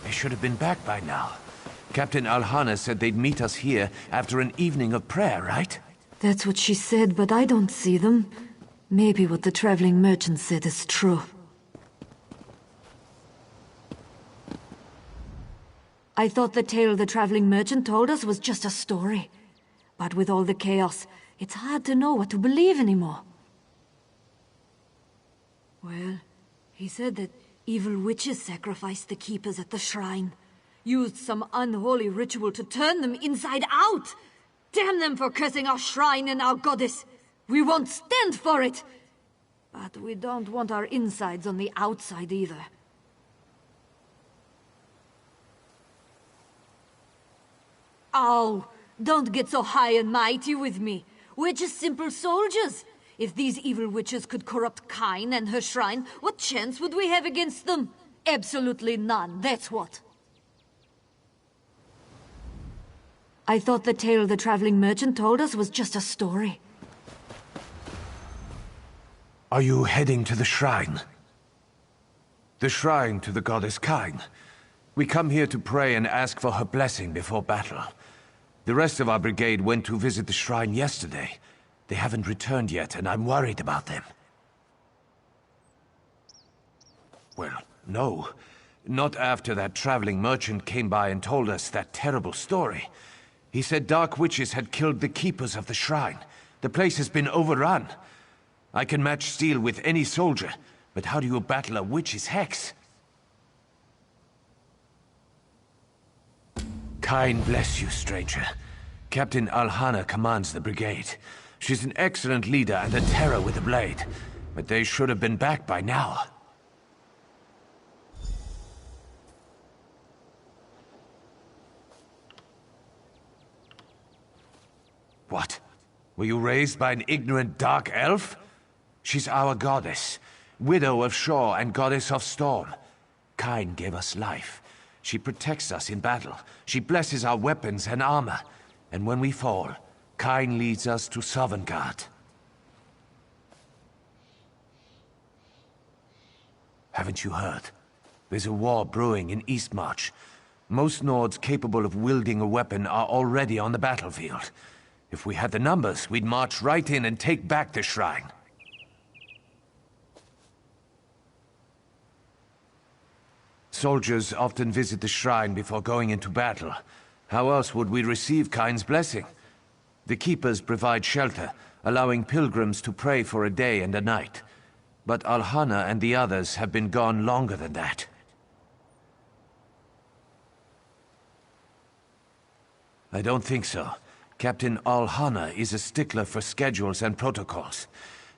Should have been back by now. Captain Alhana said they'd meet us here after an evening of prayer, right? That's what she said, but I don't see them. Maybe what the traveling merchant said is true. I thought the tale the traveling merchant told us was just a story. But with all the chaos, it's hard to know what to believe anymore. Well, he said that evil witches sacrificed the keepers at the shrine. Used some unholy ritual to turn them inside out! Damn them for cursing our shrine and our goddess! We won't stand for it! But we don't want our insides on the outside either. Oh, don't get so high and mighty with me. We're just simple soldiers. If these evil witches could corrupt Kain and her shrine, what chance would we have against them? Absolutely none, that's what. I thought the tale the traveling merchant told us was just a story. Are you heading to the shrine? The shrine to the goddess Kain. We come here to pray and ask for her blessing before battle. The rest of our brigade went to visit the shrine yesterday. They haven't returned yet, and I'm worried about them. Well, no. Not after that traveling merchant came by and told us that terrible story. He said dark witches had killed the keepers of the shrine. The place has been overrun. I can match steel with any soldier, but how do you battle a witch's hex? Kain bless you, stranger. Captain Alhana commands the brigade. She's an excellent leader and a terror with a blade, but they should have been back by now. What? Were you raised by an ignorant dark elf? She's our goddess, widow of shore and goddess of storm. Kain gave us life. She protects us in battle. She blesses our weapons and armor. And when we fall, Kain leads us to Sovngarde. Haven't you heard? There's a war brewing in Eastmarch. Most Nords capable of wielding a weapon are already on the battlefield. If we had the numbers, we'd march right in and take back the shrine. Soldiers often visit the shrine before going into battle. How else would we receive Kain's blessing? The keepers provide shelter, allowing pilgrims to pray for a day and a night. But Alhana and the others have been gone longer than that. I don't think so. Captain Alhana is a stickler for schedules and protocols.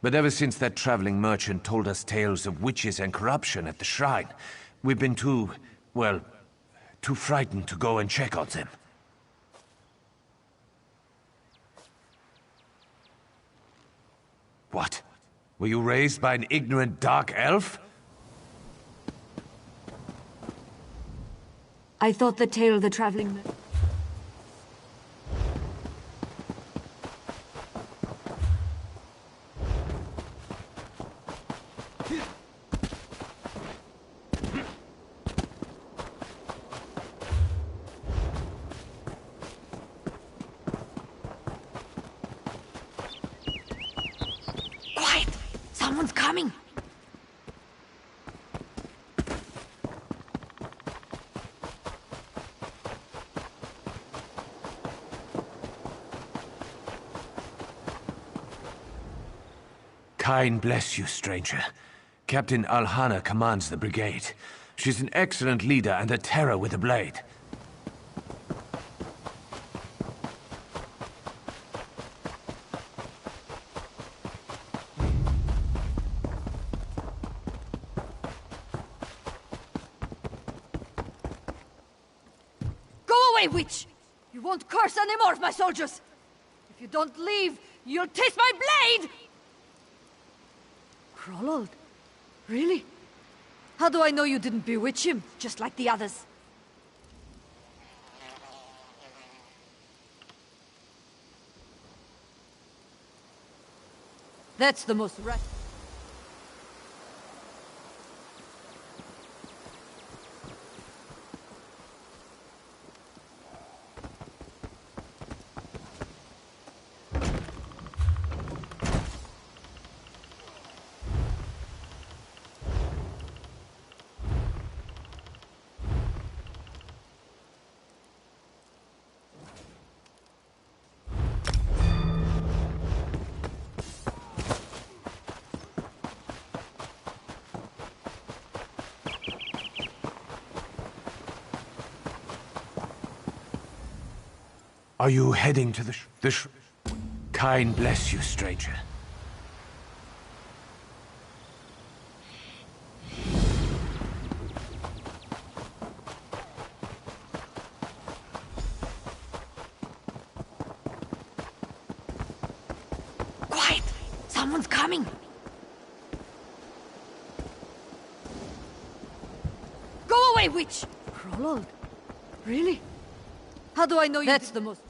But ever since that traveling merchant told us tales of witches and corruption at the shrine, we've been too frightened to go and check on them. What? Were you raised by an ignorant dark elf? I thought the tale the traveling... Someone's coming! Kine bless you, stranger. Captain Alhana commands the brigade. She's an excellent leader and a terror with a blade. Go away, witch! You won't curse anymore, my soldiers! If you don't leave, you'll taste my blade! Krollold? Really? How do I know you didn't bewitch him, just like the others? That's the most right. Are you heading to the Kine bless you, stranger. Quiet! Someone's coming! Go away, witch! Krollold? Really? How do I know you? That's the most...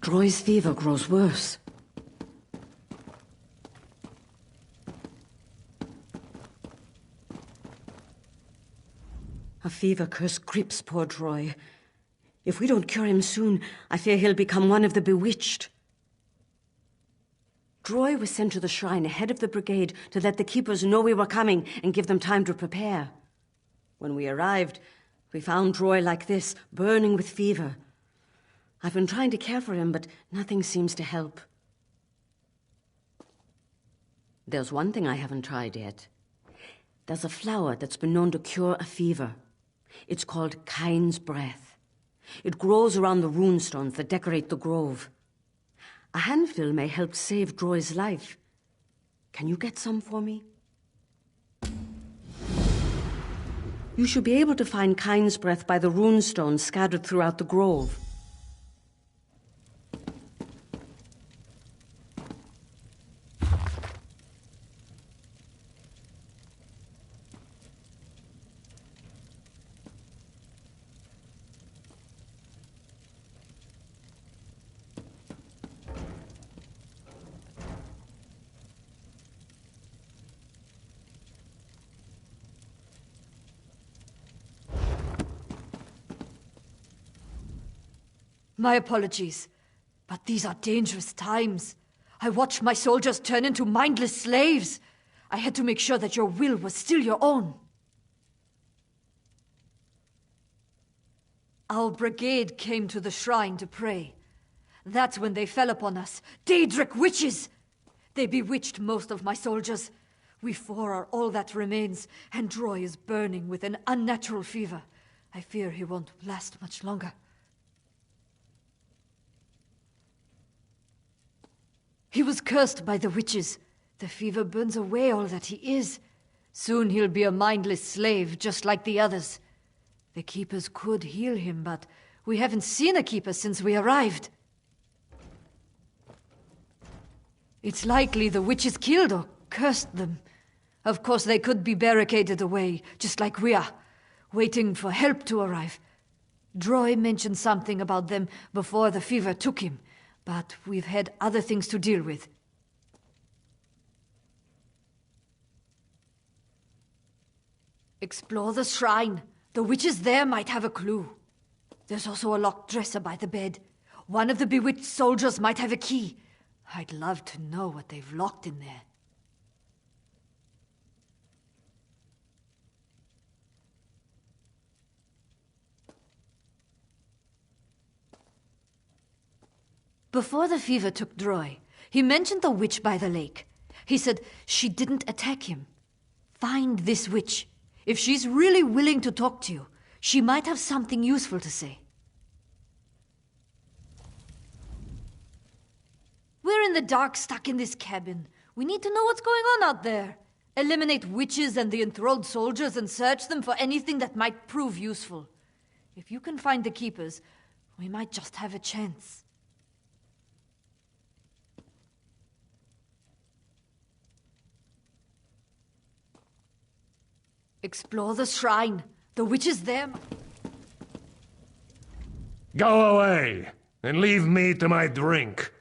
Droy's fever grows worse. A fever curse grips poor Droy. If we don't cure him soon, I fear he'll become one of the bewitched. Droy was sent to the shrine ahead of the brigade to let the keepers know we were coming and give them time to prepare. When we arrived, we found Droy like this, burning with fever. I've been trying to care for him, but nothing seems to help. There's one thing I haven't tried yet. There's a flower that's been known to cure a fever. It's called Kine's Breath. It grows around the runestones that decorate the grove. A handful may help save Droy's life. Can you get some for me? You should be able to find Kine's Breath by the runestones scattered throughout the grove. My apologies, but these are dangerous times. I watched my soldiers turn into mindless slaves. I had to make sure that your will was still your own. Our brigade came to the shrine to pray. That's when they fell upon us, Daedric witches! They bewitched most of my soldiers. We four are all that remains, and Droy is burning with an unnatural fever. I fear he won't last much longer. He was cursed by the witches. The fever burns away all that he is. Soon he'll be a mindless slave, just like the others. The keepers could heal him, but we haven't seen a keeper since we arrived. It's likely the witches killed or cursed them. Of course, they could be barricaded away, just like we are, waiting for help to arrive. Droy mentioned something about them before the fever took him, but we've had other things to deal with. Explore the shrine. The witches there might have a clue. There's also a locked dresser by the bed. One of the bewitched soldiers might have a key. I'd love to know what they've locked in there. Before the fever took Droy, he mentioned the witch by the lake. He said she didn't attack him. Find this witch. If she's really willing to talk to you, she might have something useful to say. We're in the dark, stuck in this cabin. We need to know what's going on out there. Eliminate witches and the enthralled soldiers and search them for anything that might prove useful. If you can find the keepers, we might just have a chance. Explore the shrine. The witch is there. Go away, and leave me to my drink.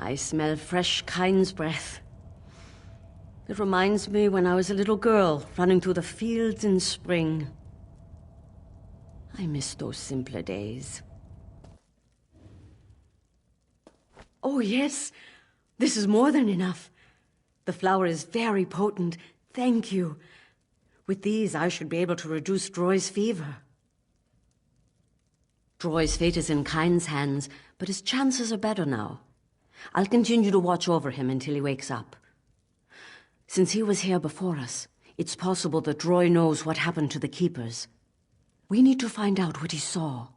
I smell fresh Kain's breath. It reminds me when I was a little girl, running through the fields in spring. I miss those simpler days. Oh, yes. This is more than enough. The flower is very potent. Thank you. With these, I should be able to reduce Droy's fever. Droy's fate is in Kain's hands, but his chances are better now. I'll continue to watch over him until he wakes up. Since he was here before us, it's possible that Droy knows what happened to the Keepers. We need to find out what he saw.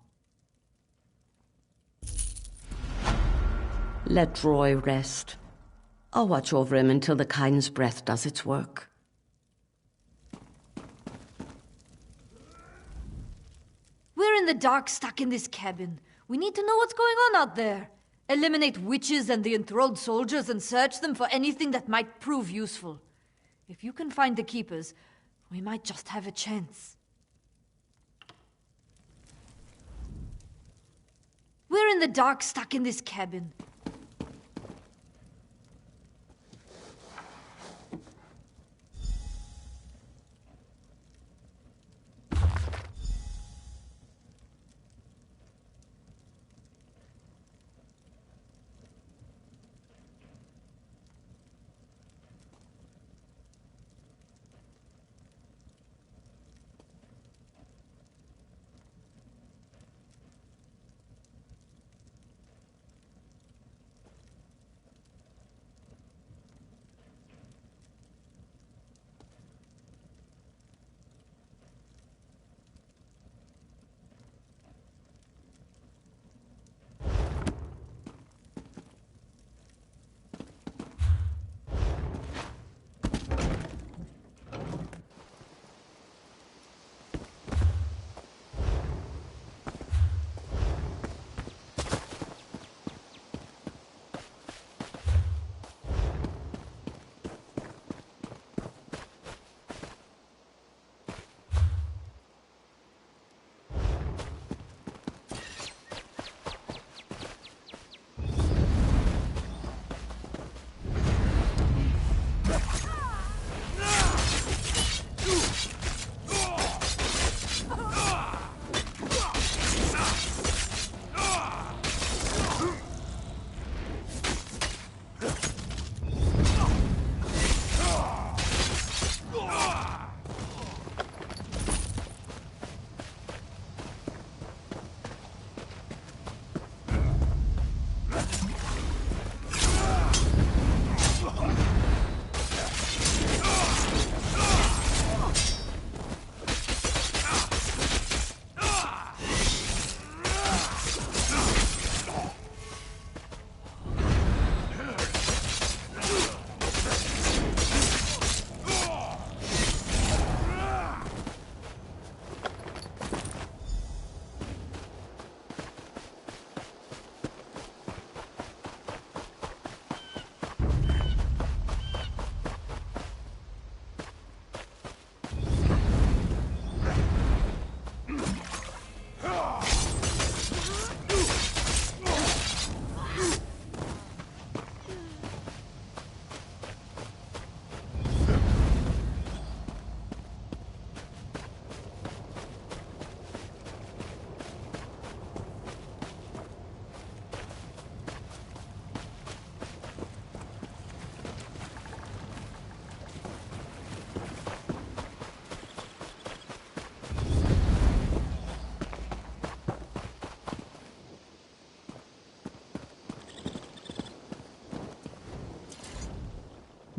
Let Droy rest. I'll watch over him until the Kain's breath does its work. We're in the dark, stuck in this cabin. We need to know what's going on out there. Eliminate witches and the enthralled soldiers and search them for anything that might prove useful. If you can find the Keepers, we might just have a chance. We're in the dark, stuck in this cabin.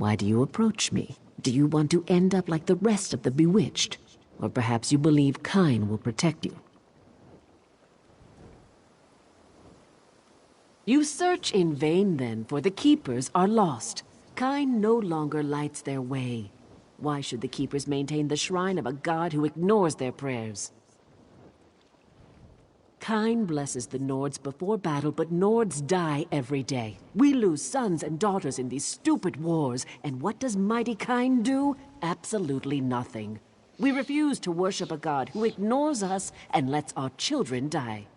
Why do you approach me? Do you want to end up like the rest of the bewitched? Or perhaps you believe Kain will protect you? You search in vain, then, for the Keepers are lost. Kain no longer lights their way. Why should the Keepers maintain the shrine of a god who ignores their prayers? Kain blesses the Nords before battle, but Nords die every day. We lose sons and daughters in these stupid wars, and what does mighty Kain do? Absolutely nothing. We refuse to worship a god who ignores us and lets our children die.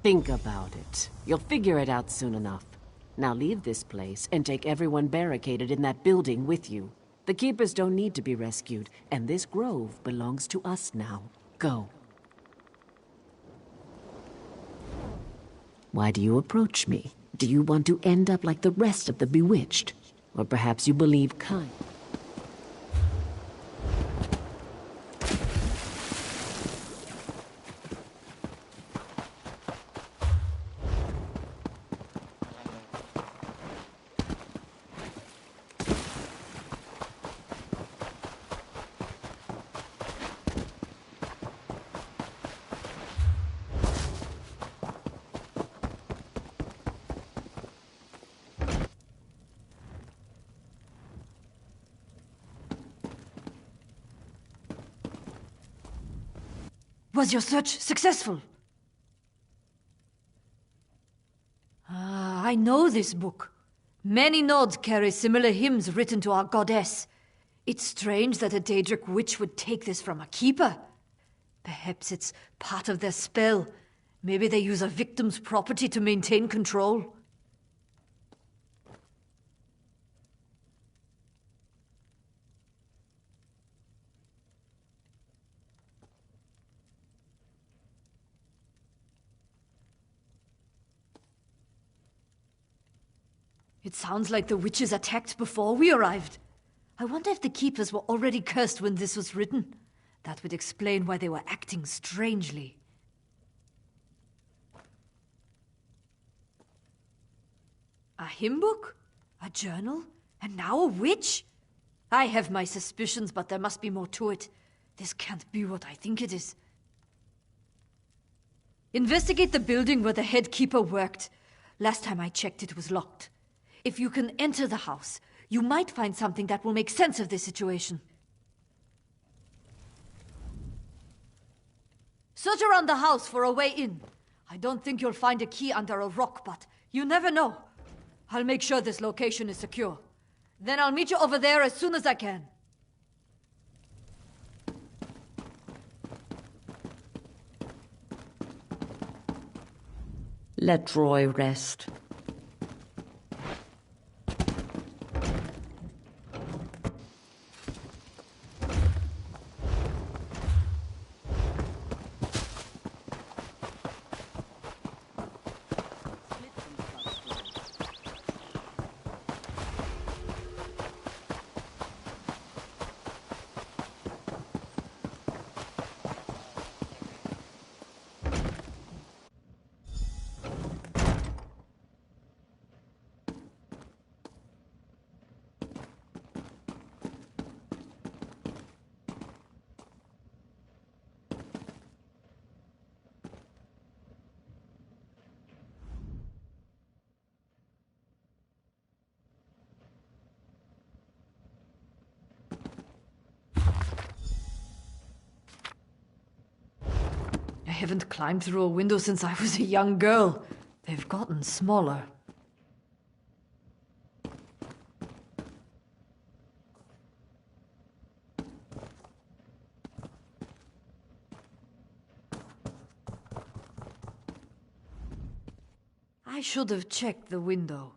Think about it. You'll figure it out soon enough. Now leave this place and take everyone barricaded in that building with you. The Keepers don't need to be rescued, and this grove belongs to us now. Go. Why do you approach me? Do you want to end up like the rest of the Bewitched? Or perhaps you believe kind? Was your search successful? I know this book. Many nodes carry similar hymns written to our goddess. It's strange that a Daedric witch would take this from a keeper. Perhaps it's part of their spell. Maybe they use a victim's property to maintain control. It sounds like the witches attacked before we arrived. I wonder if the Keepers were already cursed when this was written. That would explain why they were acting strangely. A hymn book? A journal? And now a witch? I have my suspicions, but there must be more to it. This can't be what I think it is. Investigate the building where the head keeper worked. Last time I checked, it was locked. If you can enter the house, you might find something that will make sense of this situation. Search around the house for a way in. I don't think you'll find a key under a rock, but you never know. I'll make sure this location is secure. Then I'll meet you over there as soon as I can. Let Roy rest. I haven't climbed through a window since I was a young girl. They've gotten smaller. I should have checked the window.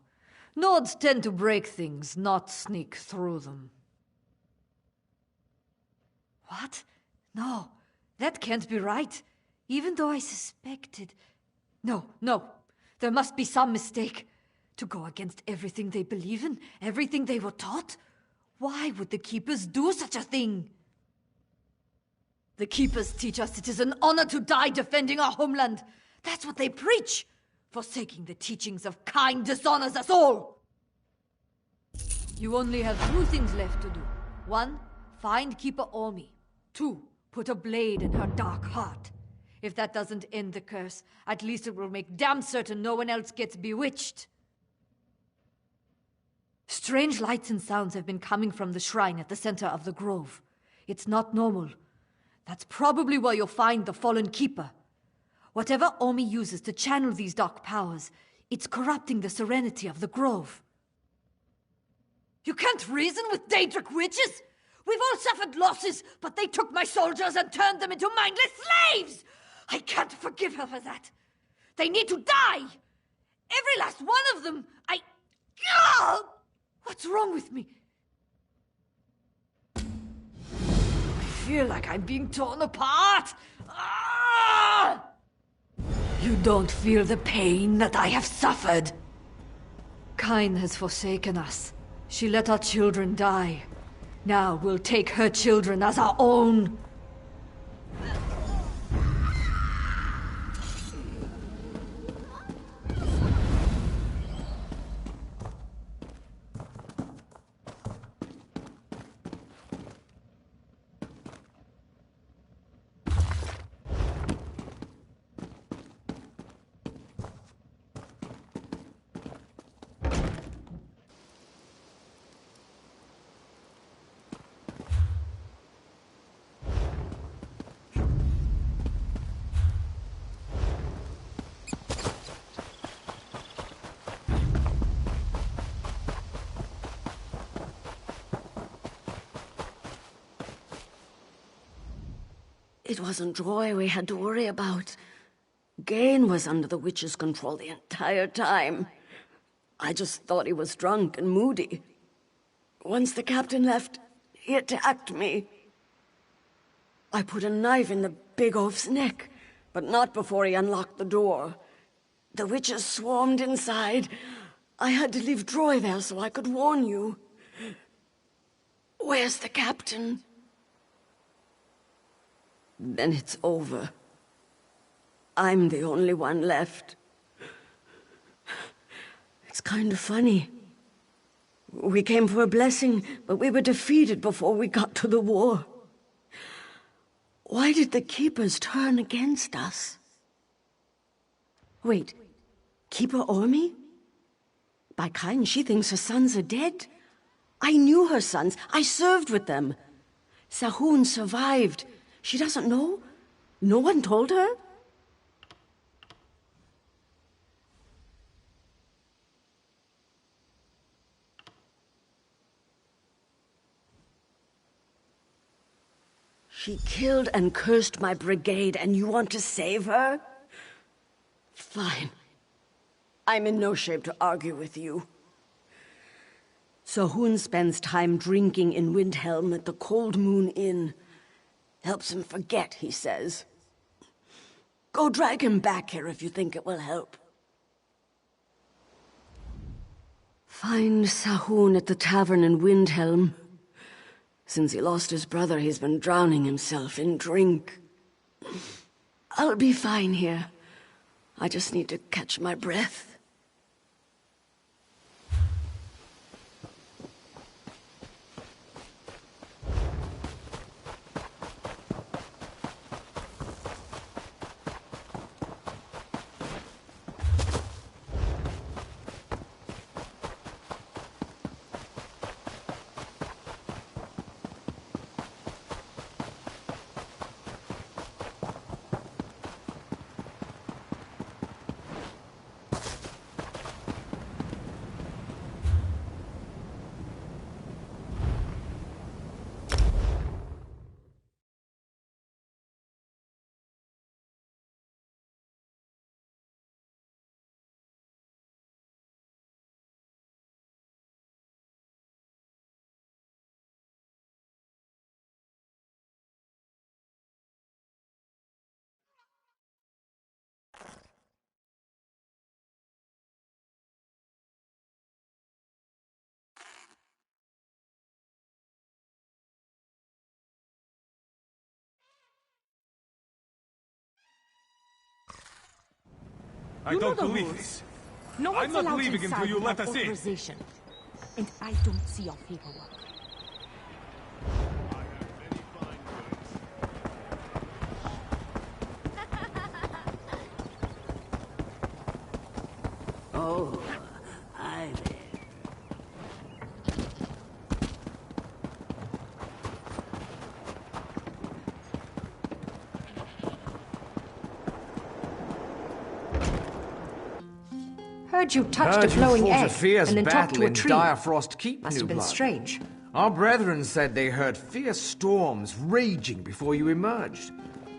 Nodes tend to break things, not sneak through them. What? No, that can't be right. Even though I suspected... No. There must be some mistake. To go against everything they believe in, everything they were taught? Why would the Keepers do such a thing? The Keepers teach us it is an honor to die defending our homeland. That's what they preach. Forsaking the teachings of kind dishonors us all. You only have two things left to do. 1, find Keeper Ormi. 2, put a blade in her dark heart. If that doesn't end the curse, at least it will make damn certain no one else gets bewitched. Strange lights and sounds have been coming from the shrine at the center of the grove. It's not normal. That's probably where you'll find the fallen keeper. Whatever Omi uses to channel these dark powers, it's corrupting the serenity of the grove. You can't reason with Daedric witches! We've all suffered losses, but they took my soldiers and turned them into mindless slaves! I can't forgive her for that. They need to die! Every last one of them! What's wrong with me? I feel like I'm being torn apart! Ah! You don't feel the pain that I have suffered. Kain has forsaken us. She let our children die. Now we'll take her children as our own. It wasn't Joy we had to worry about. Gain was under the witch's control the entire time. I just thought he was drunk and moody. Once the captain left, he attacked me. I put a knife in the big oaf's neck, but not before he unlocked the door. The witches swarmed inside. I had to leave Troy there so I could warn you. Where's the captain? Then it's over. I'm the only one left. It's kind of funny. We came for a blessing, but we were defeated before we got to the war. Why did the Keepers turn against us? Wait, Keeper Ormy? By Kain, she thinks her sons are dead. I knew her sons. I served with them. Sahun survived. She doesn't know? No one told her? She killed and cursed my brigade, and you want to save her? Fine. I'm in no shape to argue with you. Sahun spends time drinking in Windhelm at the Cold Moon Inn. Helps him forget, he says. Go drag him back here if you think it will help. Find Sahun at the tavern in Windhelm. Since he lost his brother, he's been drowning himself in drink. I'll be fine here. I just need to catch my breath. I don't believe this. No one's I'm not allowed leaving inside until you let without us in. authorization. And I don't see your paperwork. Oh, hi there. Heard you touched Heard a you glowing fought a egg fierce and then talked battle to a in tree. Direfrost Keep, Must have been Newblood. strange. Our brethren said they heard fierce storms raging before you emerged.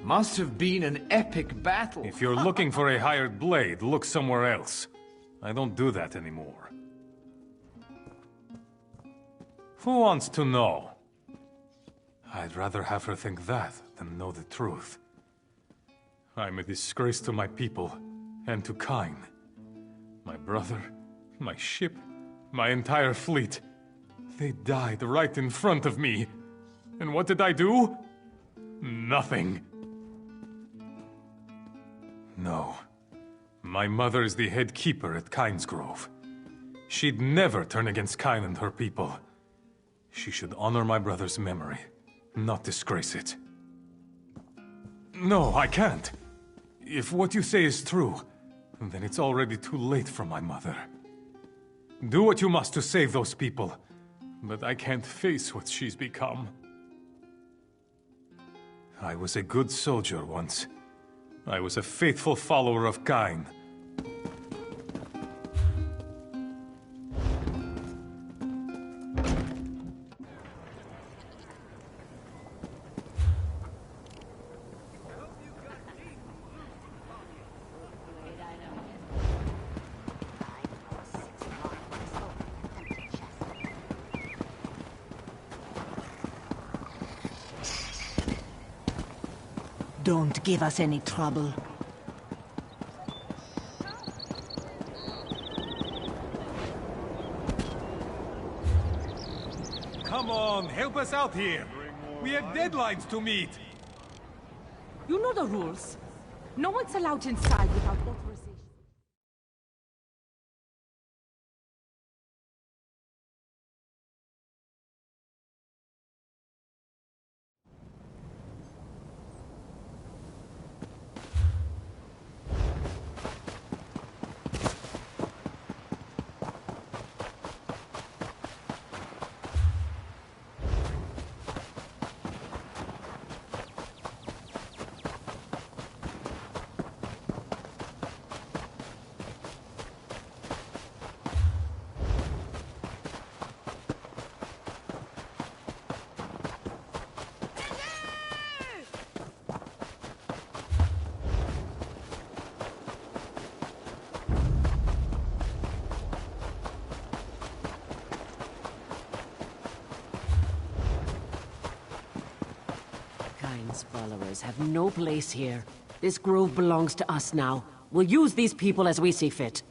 Must have been an epic battle. If you're looking for a hired blade, look somewhere else. I don't do that anymore. Who wants to know? I'd rather have her think that than know the truth. I'm a disgrace to my people, and to Kain. My brother, my ship, my entire fleet. They died right in front of me. And what did I do? Nothing. No. My mother is the head keeper at Kain's Grove. She'd never turn against Kain and her people. She should honor my brother's memory, not disgrace it. No, I can't. If what you say is true, then it's already too late for my mother. Do what you must to save those people, but I can't face what she's become. I was a good soldier once. I was a faithful follower of Kain. Don't give us any trouble. Come on, help us out here. We have deadlines to meet. You know the rules. No one's allowed inside without authorization. Kain's followers have no place here. This grove belongs to us now. We'll use these people as we see fit.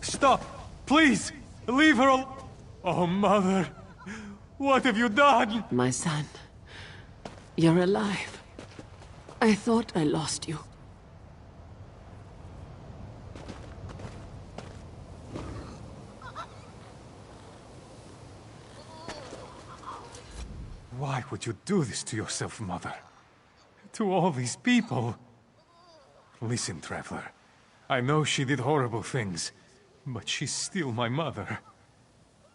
Stop! Please! Leave her alone! Oh, Mother! What have you done? My son, you're alive. I thought I lost you. Why would you do this to yourself, Mother? To all these people? Listen, Traveler. I know she did horrible things, but she's still my mother.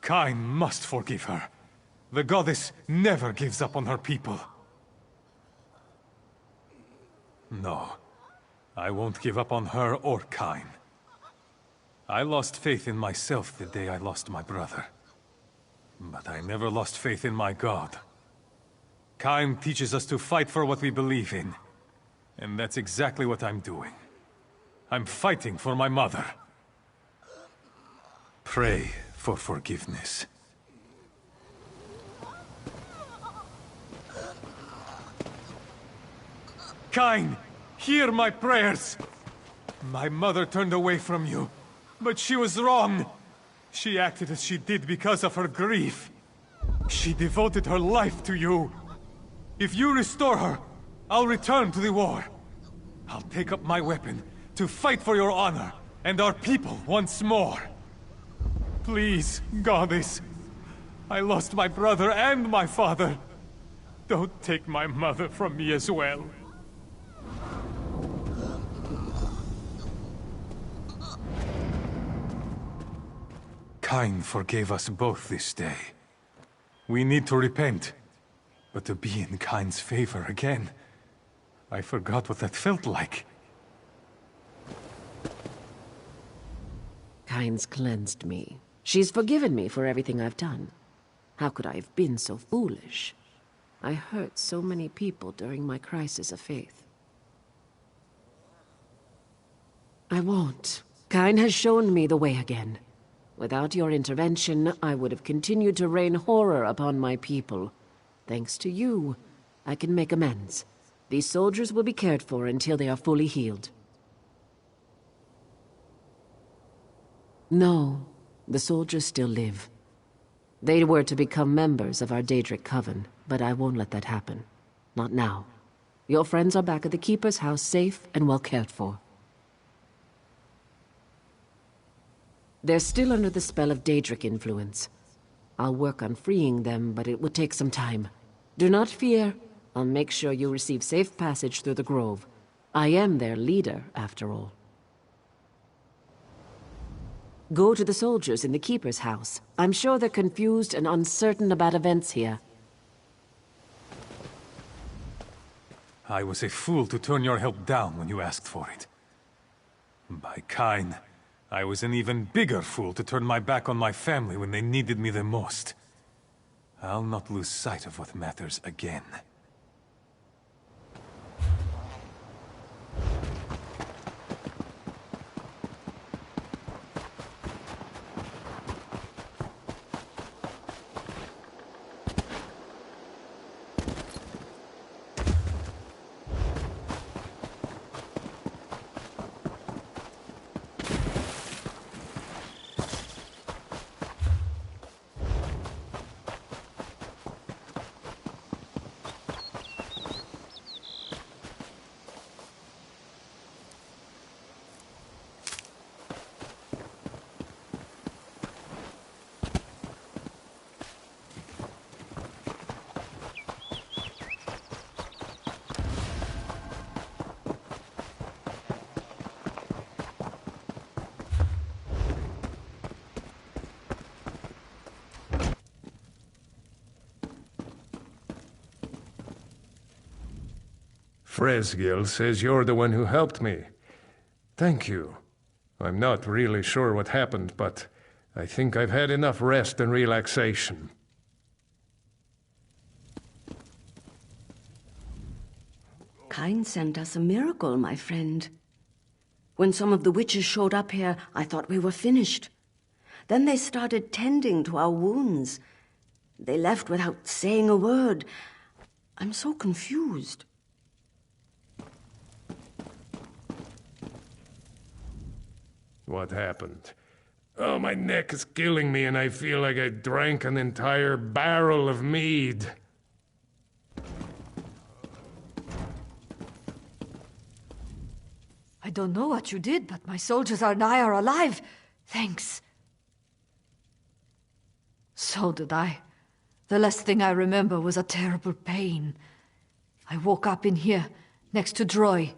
Kain must forgive her. The goddess never gives up on her people. No, I won't give up on her or Kain. I lost faith in myself the day I lost my brother. But I never lost faith in my God. Kain teaches us to fight for what we believe in. And that's exactly what I'm doing. I'm fighting for my mother. Pray for forgiveness. Kain, hear my prayers! My mother turned away from you, but she was wrong. She acted as she did because of her grief. She devoted her life to you. If you restore her, I'll return to the war. I'll take up my weapon to fight for your honor and our people once more. Please, Goddess. I lost my brother and my father. Don't take my mother from me as well. Kain forgave us both this day. We need to repent. But to be in Kain's favor again, I forgot what that felt like. Kain's cleansed me. She's forgiven me for everything I've done. How could I have been so foolish? I hurt so many people during my crisis of faith. I won't. Kain has shown me the way again. Without your intervention, I would have continued to rain horror upon my people. Thanks to you, I can make amends. These soldiers will be cared for until they are fully healed. No, the soldiers still live. They were to become members of our Daedric coven, but I won't let that happen. Not now. Your friends are back at the Keeper's house, safe and well cared for. They're still under the spell of Daedric influence. I'll work on freeing them, but it will take some time. Do not fear. I'll make sure you receive safe passage through the grove. I am their leader, after all. Go to the soldiers in the Keeper's house. I'm sure they're confused and uncertain about events here. I was a fool to turn your help down when you asked for it. By Kain, I was an even bigger fool to turn my back on my family when they needed me the most. I'll not lose sight of what matters again. Fresgil says you're the one who helped me. Thank you. I'm not really sure what happened, but I think I've had enough rest and relaxation. Kain sent us a miracle, my friend. When some of the witches showed up here, I thought we were finished. Then they started tending to our wounds. They left without saying a word. I'm so confused. What happened? Oh, my neck is killing me and I feel like I drank an entire barrel of mead. I don't know what you did, but my soldiers and I are alive. Thanks. So did I. The last thing I remember was a terrible pain. I woke up in here, next to Droy.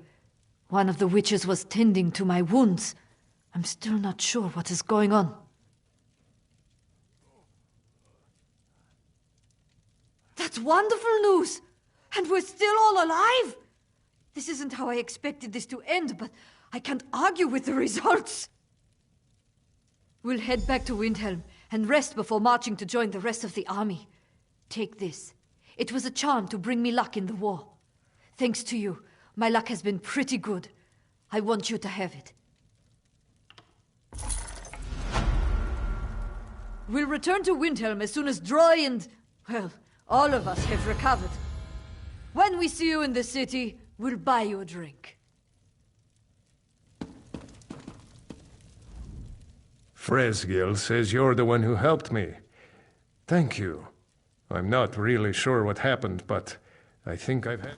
One of the witches was tending to my wounds. I'm still not sure what is going on. That's wonderful news! And we're still all alive! This isn't how I expected this to end, but I can't argue with the results. We'll head back to Windhelm and rest before marching to join the rest of the army. Take this. It was a charm to bring me luck in the war. Thanks to you, my luck has been pretty good. I want you to have it. We'll return to Windhelm as soon as Droy and, well, all of us have recovered. When we see you in the city, we'll buy you a drink. Fresgil says you're the one who helped me. Thank you. I'm not really sure what happened, but I think I've had...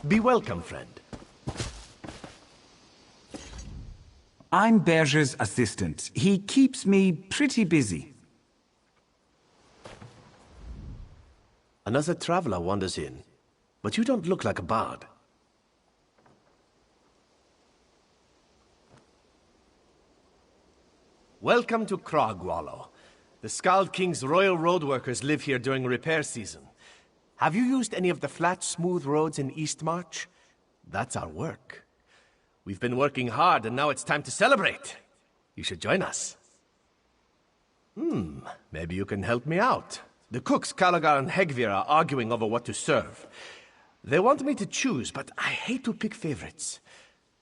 Be welcome, friend. I'm Berger's assistant. He keeps me pretty busy. Another traveler wanders in, but you don't look like a bard. Welcome to Crogwallow. The Skald King's royal road workers live here during repair season. Have you used any of the flat, smooth roads in Eastmarch? That's our work. We've been working hard, and now it's time to celebrate. You should join us. Maybe you can help me out. The cooks, Calagar and Hegvir, are arguing over what to serve. They want me to choose, but I hate to pick favorites.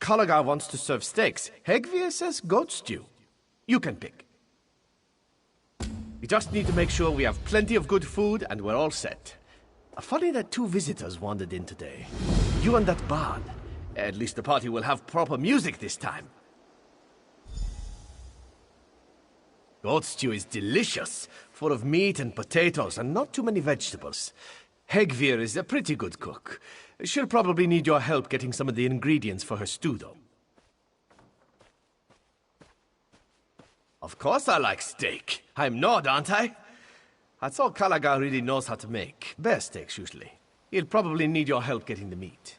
Calagar wants to serve steaks. Hegvir says goat stew. You can pick. We just need to make sure we have plenty of good food and we're all set. Funny that 2 visitors wandered in today. You and that bard. At least the party will have proper music this time. Goat stew is delicious, full of meat and potatoes and not too many vegetables. Hegvir is a pretty good cook. She'll probably need your help getting some of the ingredients for her stew, though. Of course I like steak. I'm Nord, aren't I? That's all Calagar really knows how to make. Bear steaks, usually. He'll probably need your help getting the meat.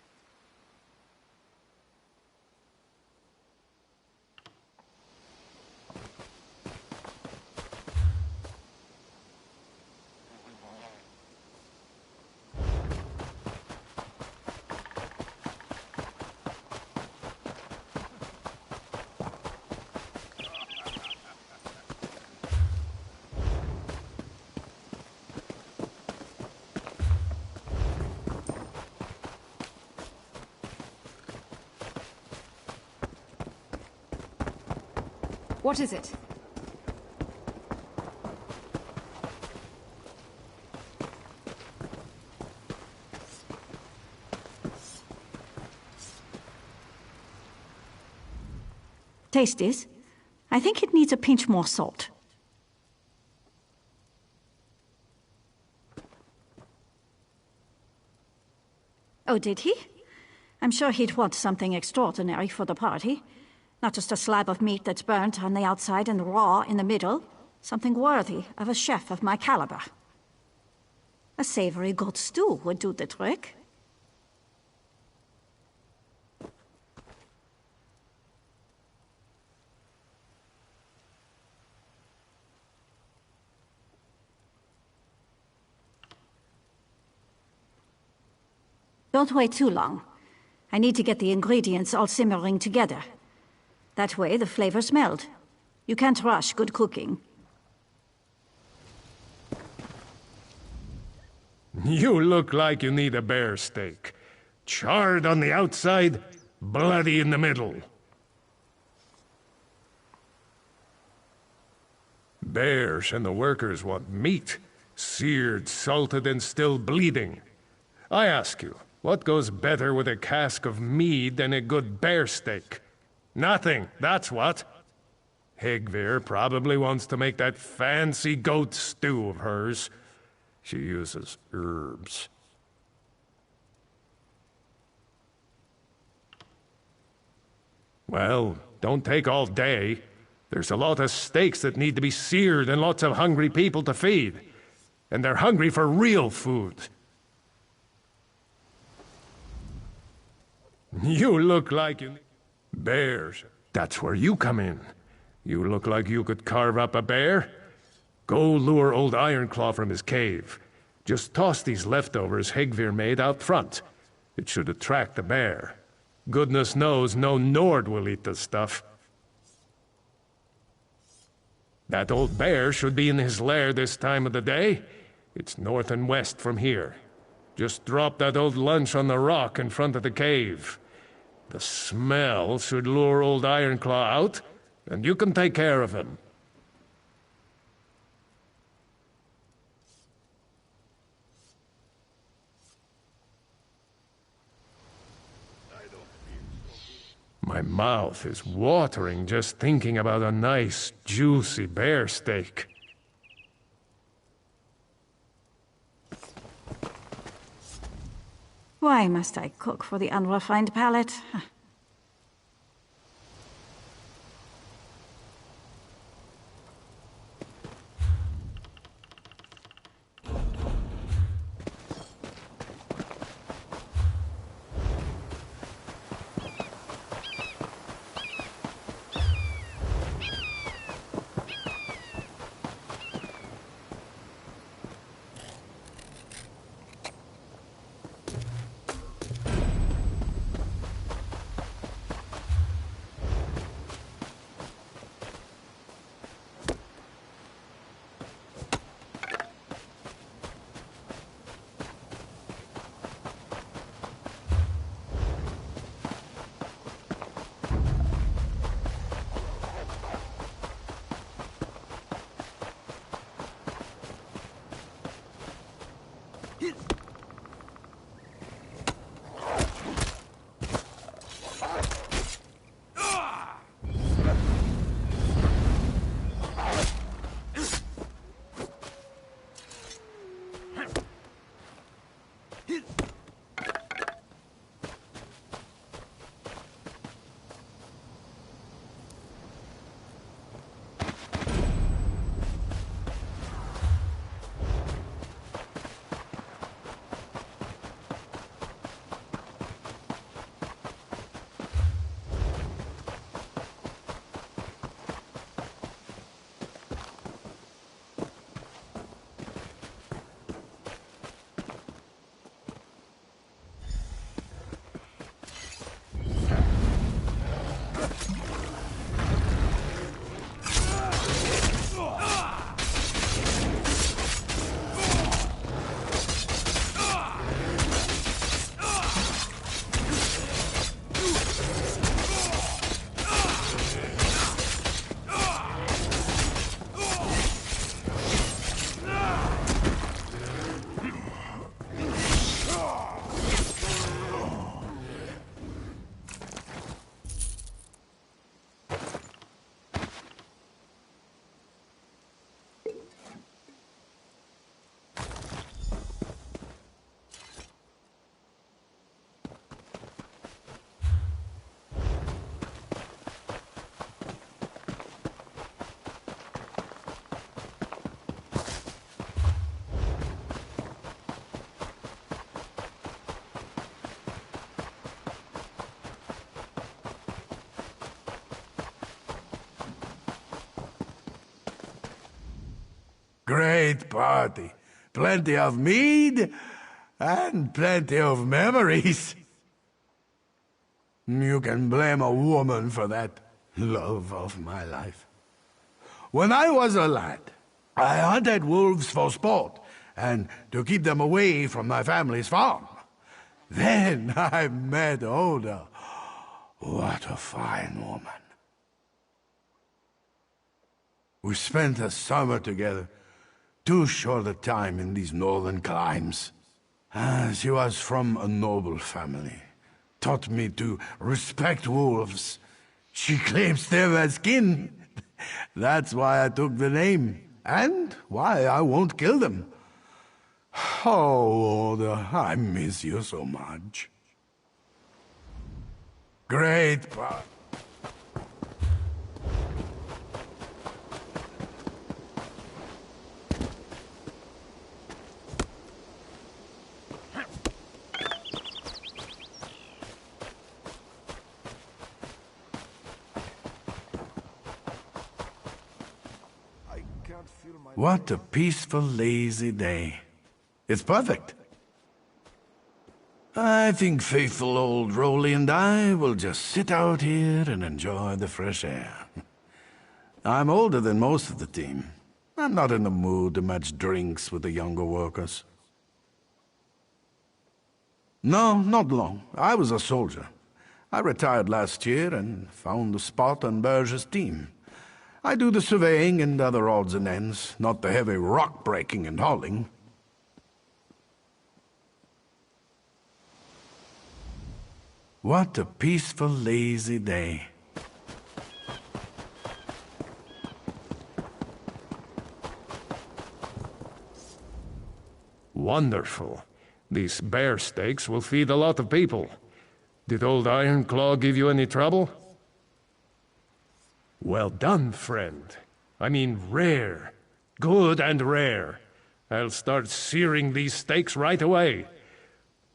What is it? Taste this. I think it needs a pinch more salt. Oh, did he? I'm sure he'd want something extraordinary for the party. Not just a slab of meat that's burnt on the outside and raw in the middle. Something worthy of a chef of my caliber. A savory goat stew would do the trick. Don't wait too long. I need to get the ingredients all simmering together. That way the flavors meld. You can't rush good cooking. You look like you need a bear steak. Charred on the outside, bloody in the middle. Bears and the workers want meat, seared, salted, and still bleeding. I ask you, what goes better with a cask of mead than a good bear steak? Nothing, that's what. Hegvir probably wants to make that fancy goat stew of hers. She uses herbs. Well, don't take all day. There's a lot of steaks that need to be seared and lots of hungry people to feed. And they're hungry for real food. You look like you... Bears. That's where you come in. You look like you could carve up a bear. Go lure old Ironclaw from his cave. Just toss these leftovers Hegvir made out front. It should attract the bear. Goodness knows no Nord will eat the stuff. That old bear should be in his lair this time of the day. It's north and west from here. Just drop that old lunch on the rock in front of the cave. The smell should lure old Ironclaw out, and you can take care of him. My mouth is watering just thinking about a nice, juicy bear steak. Why must I cook for the unrefined palate? Great party. Plenty of mead and plenty of memories. You can blame a woman for that, love of my life. When I was a lad, I hunted wolves for sport and to keep them away from my family's farm. Then I met Oda. What a fine woman. We spent a summer together. Too short a time in these northern climes. She was from a noble family. Taught me to respect wolves. She claims them as kin. That's why I took the name, and why I won't kill them. Oh, Oda, I miss you so much. Great part. What a peaceful, lazy day. It's perfect. I think faithful old Rolly and I will just sit out here and enjoy the fresh air. I'm older than most of the team. I'm not in the mood to match drinks with the younger workers. No, not long. I was a soldier. I retired last year and found a spot on Berge's team. I do the surveying and other odds and ends, not the heavy rock breaking and hauling. What a peaceful, lazy day. Wonderful. These bear steaks will feed a lot of people. Did old Ironclaw give you any trouble? Well done, friend. I mean rare. Good and rare. I'll start searing these steaks right away.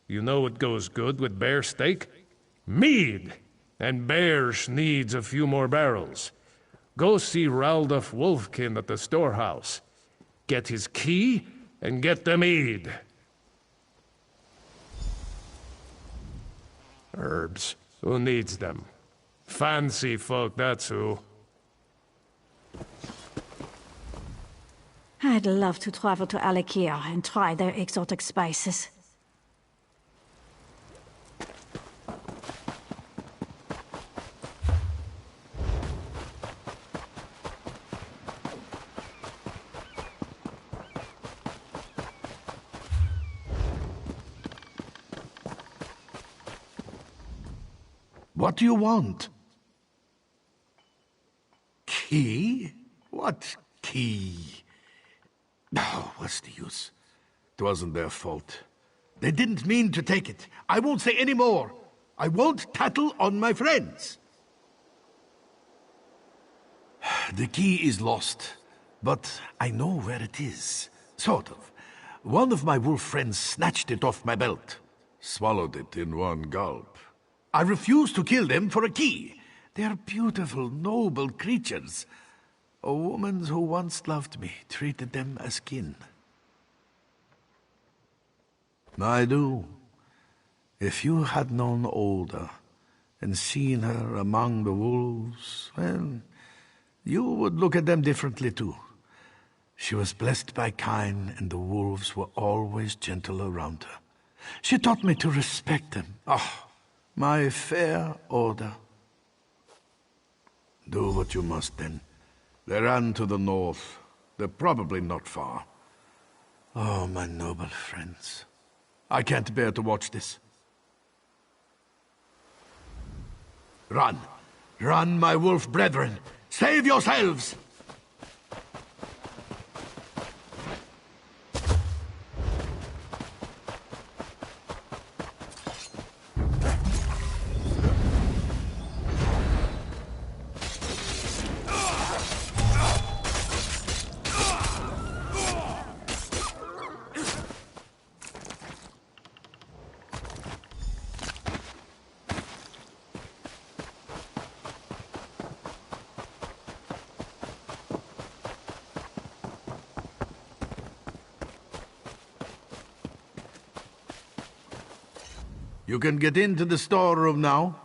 You know what goes good with bear steak? Mead! And bears needs a few more barrels. Go see Raldolph Wolfkin at the storehouse. Get his key and get the mead. Herbs. Who needs them? Fancy folk, that's who. I'd love to travel to Alikir and try their exotic spices. What do you want? Key? What key? Oh, what's the use? It wasn't their fault. They didn't mean to take it. I won't say any more. I won't tattle on my friends. The key is lost, but I know where it is. Sort of. One of my wolf friends snatched it off my belt. Swallowed it in one gulp. I refuse to kill them for a key. They're beautiful, noble creatures. A woman who once loved me treated them as kin. I do. If you had known Olda and seen her among the wolves, well, you would look at them differently too. She was blessed by Kain, and the wolves were always gentle around her. She taught me to respect them. Oh, my fair Olda. Do what you must then. They ran to the north. They're probably not far. Oh, my noble friends. I can't bear to watch this. Run! Run, my wolf brethren! Save yourselves! You can get into the storeroom now.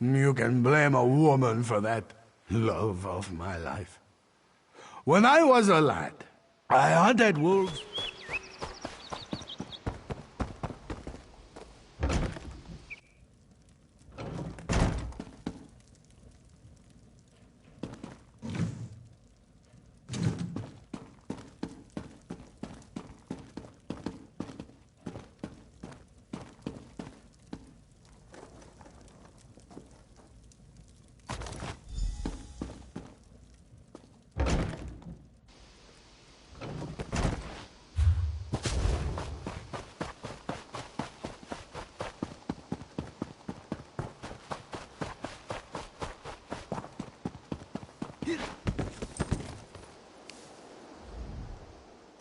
You can blame a woman for that, love of my life. When I was a lad, I hunted wolves.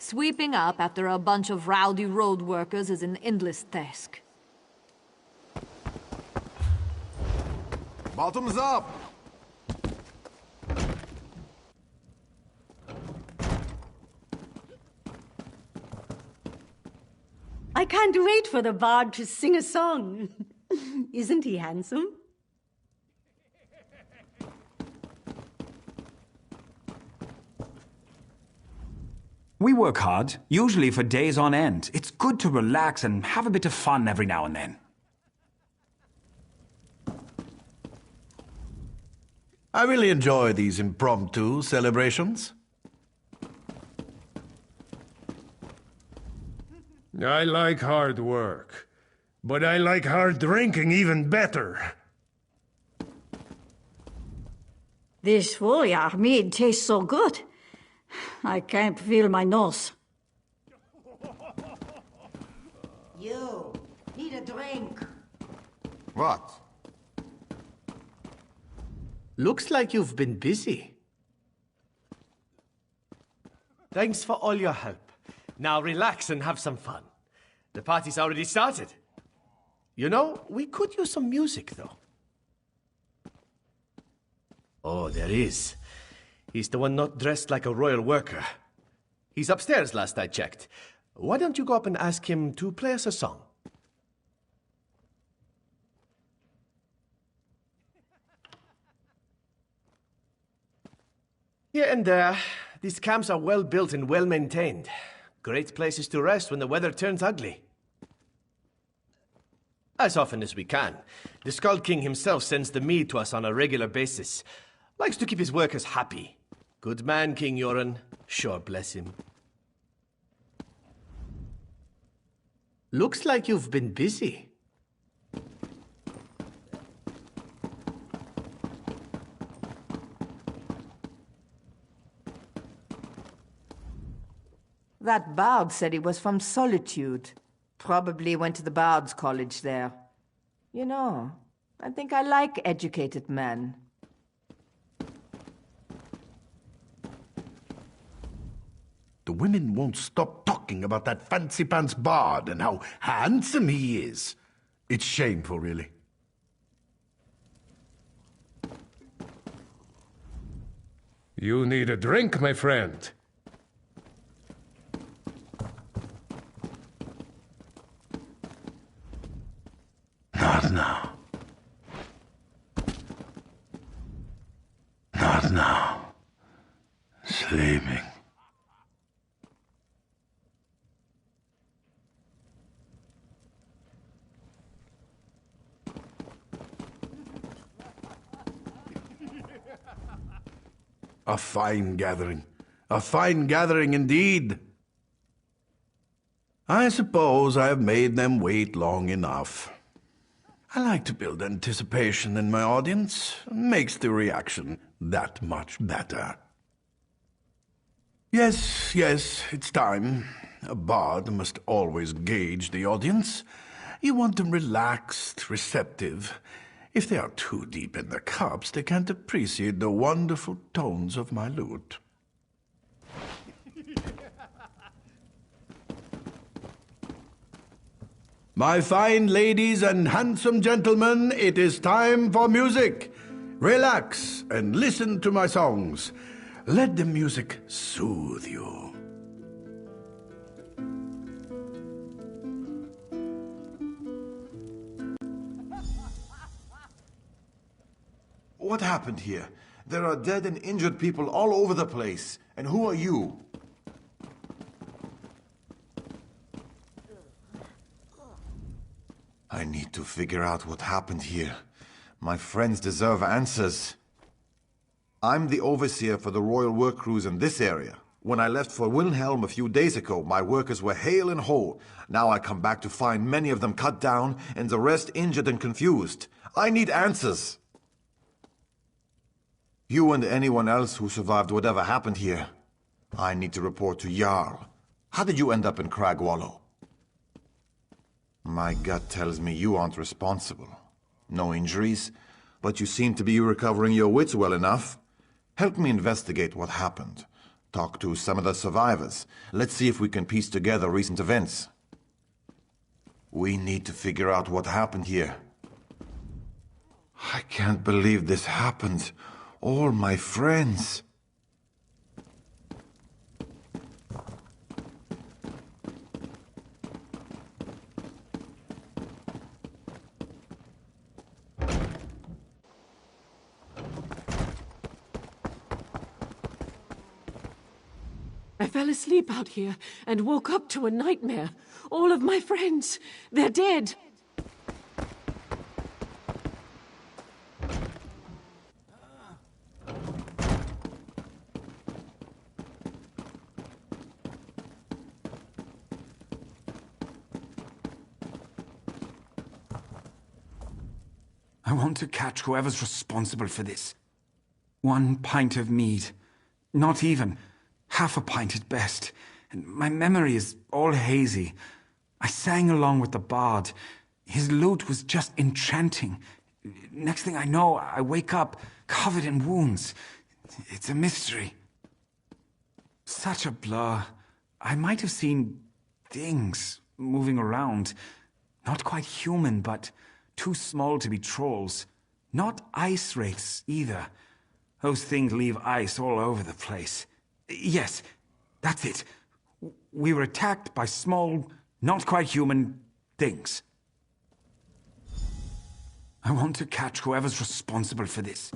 Sweeping up after a bunch of rowdy road workers is an endless task. Bottoms up! I can't wait for the bard to sing a song. Isn't he handsome? We work hard, usually for days on end. It's good to relax and have a bit of fun every now and then. I really enjoy these impromptu celebrations. I like hard work, but I like hard drinking even better. This Warrior mead tastes so good. I can't feel my nose. You need a drink. What? Looks like you've been busy. Thanks for all your help. Now relax and have some fun. The party's already started. You know, we could use some music, though. Oh, there is. He's the one not dressed like a royal worker. He's upstairs last I checked. Why don't you go up and ask him to play us a song? Here and there, these camps are well built and well maintained. Great places to rest when the weather turns ugly. As often as we can. The Skull King himself sends the mead to us on a regular basis. Likes to keep his workers happy. Good man, King Yoren. Sure bless him. Looks like you've been busy. That bard said he was from Solitude. Probably went to the Bard's College there. You know, I think I like educated men. The women won't stop talking about that fancy-pants bard and how handsome he is. It's shameful, really. You need a drink, my friend. Not now. Not now. Sleeping. A fine gathering. A fine gathering indeed. I suppose I have made them wait long enough. I like to build anticipation in my audience. Makes the reaction that much better. Yes, it's time. A bard must always gauge the audience. You want them relaxed, receptive. If they are too deep in their cups, they can't appreciate the wonderful tones of my lute. My fine ladies and handsome gentlemen, it is time for music. Relax and listen to my songs. Let the music soothe you. What happened here? There are dead and injured people all over the place. And who are you? I need to figure out what happened here. My friends deserve answers. I'm the overseer for the royal work crews in this area. When I left for Wilhelm a few days ago, my workers were hale and whole. Now I come back to find many of them cut down and the rest injured and confused. I need answers. You and anyone else who survived whatever happened here. I need to report to Jarl. How did you end up in Cragwallow? My gut tells me you aren't responsible. No injuries, but you seem to be recovering your wits well enough. Help me investigate what happened. Talk to some of the survivors. Let's see if we can piece together recent events. We need to figure out what happened here. I can't believe this happened. All my friends. I fell asleep out here and woke up to a nightmare. All of my friends, they're dead. I want to catch whoever's responsible for this. 1 pint of mead. Not even. Half a pint at best. And my memory is all hazy. I sang along with the bard. His lute was just enchanting. Next thing I know, I wake up covered in wounds. It's a mystery. Such a blur. I might have seen things moving around. Not quite human, but too small to be trolls. Not ice wraiths either. Those things leave ice all over the place. Yes, that's it. We were attacked by small, not quite human things. I want to catch whoever's responsible for this.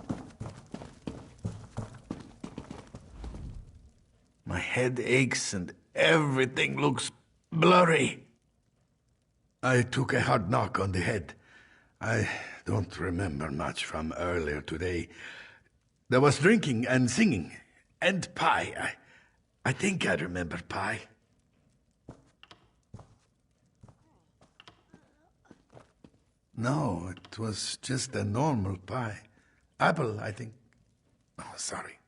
My head aches and everything looks blurry. I took a hard knock on the head. I don't remember much from earlier today. There was drinking and singing and pie. I think I remember pie. No, it was just a normal pie. Apple, I think. Oh, sorry.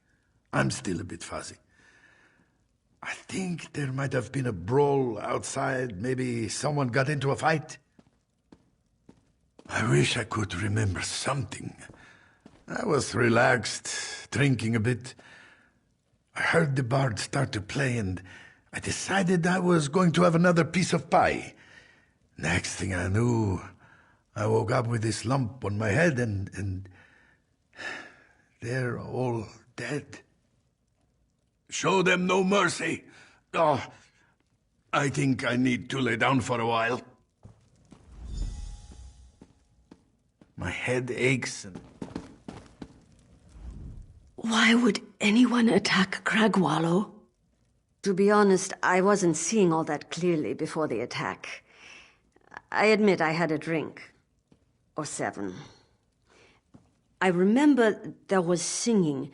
I'm still a bit fuzzy. I think there might have been a brawl outside. Maybe someone got into a fight. I wish I could remember something. I was relaxed, drinking a bit. I heard the bard start to play, and I decided I was going to have another piece of pie. Next thing I knew, I woke up with this lump on my head, and they're all dead. Show them no mercy. Oh, I think I need to lay down for a while. My head aches and... Why would anyone attack Cragwallow? To be honest, I wasn't seeing all that clearly before the attack. I admit I had a drink. Or 7. I remember there was singing,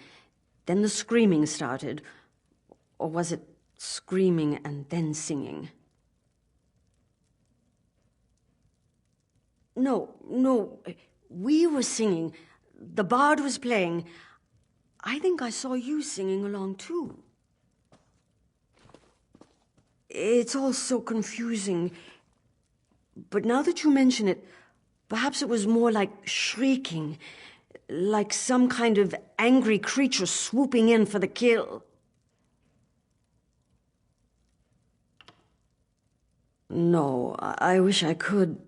then the screaming started. Or was it screaming and then singing? No. We were singing. The bard was playing. I think I saw you singing along too. It's all so confusing. But now that you mention it, perhaps it was more like shrieking, like some kind of angry creature swooping in for the kill. No, I wish I could.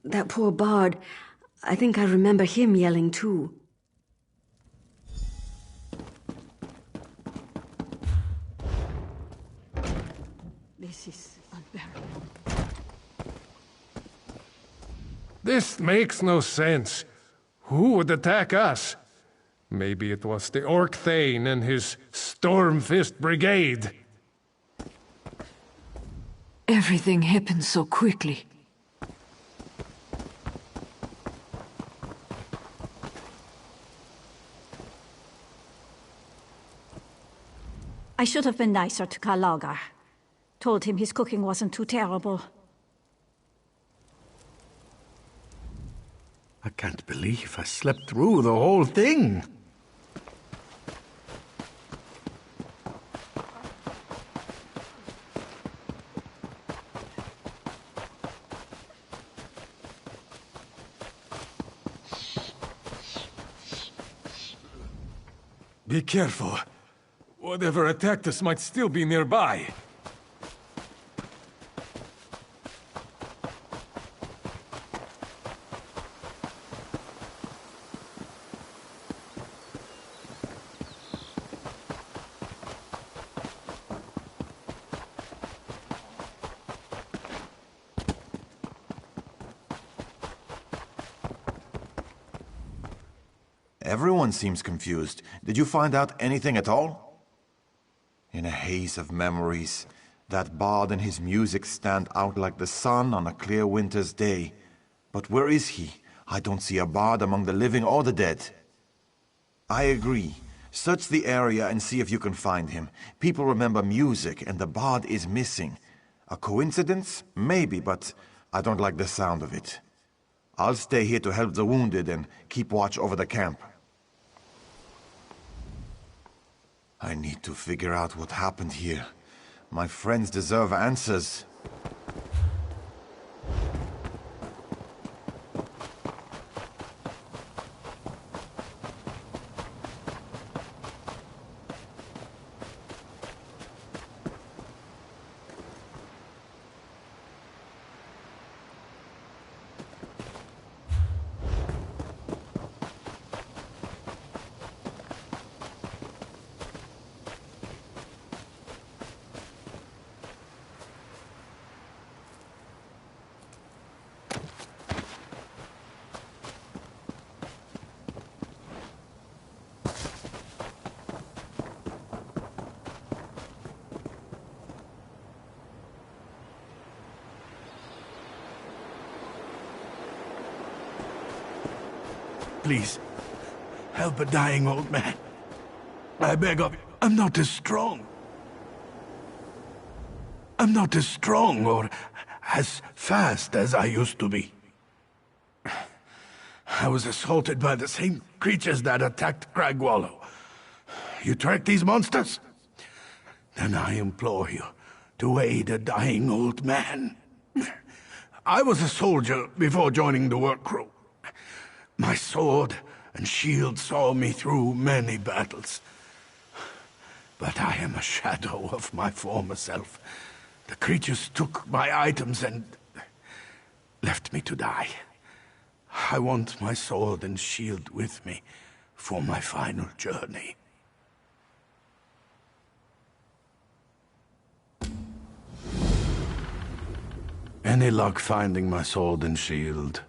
That poor bard, I think I remember him yelling too. This is unbearable. This makes no sense. Who would attack us? Maybe it was the Orc Thane and his Stormfist Brigade. Everything happened so quickly. I should have been nicer to Kalagar. Told him his cooking wasn't too terrible. I can't believe I slept through the whole thing. Be careful. Whatever attacked us might still be nearby. Everyone seems confused. Did you find out anything at all? In a haze of memories, that bard and his music stand out like the sun on a clear winter's day. But where is he? I don't see a bard among the living or the dead. I agree. Search the area and see if you can find him. People remember music, and the bard is missing. A coincidence? Maybe, but I don't like the sound of it. I'll stay here to help the wounded and keep watch over the camp. I need to figure out what happened here. My friends deserve answers. please. Help a dying old man. I beg of you. I'm not as strong. I'm not as strong or as fast as I used to be. I was assaulted by the same creatures that attacked Cragwallow. You track these monsters? Then I implore you to aid a dying old man. I was a soldier before joining the work crew. My sword and shield saw me through many battles. But I am a shadow of my former self. The creatures took my items and left me to die. I want my sword and shield with me for my final journey. Any luck finding my sword and shield?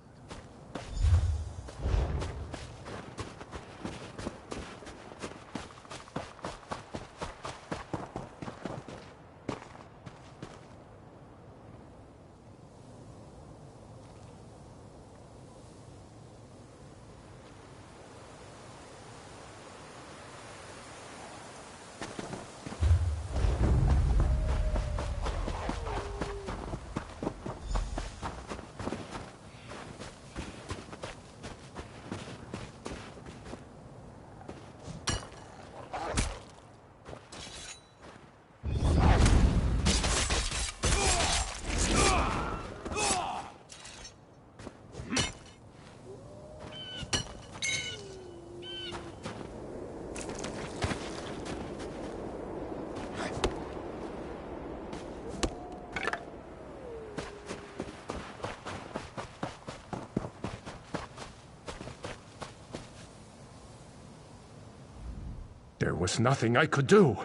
There was nothing I could do.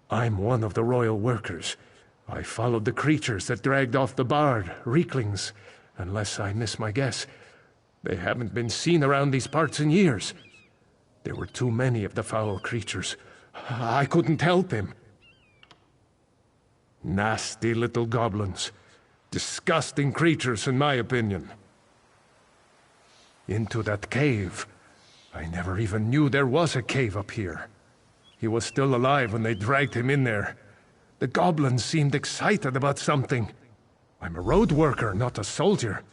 I'm one of the royal workers. I followed the creatures that dragged off the bard, Reeklings. Unless I miss my guess, they haven't been seen around these parts in years. There were too many of the foul creatures. I couldn't help him. Nasty little goblins. Disgusting creatures, in my opinion. Into that cave. I never even knew there was a cave up here. He was still alive when they dragged him in there. The goblins seemed excited about something. I'm a road worker, not a soldier.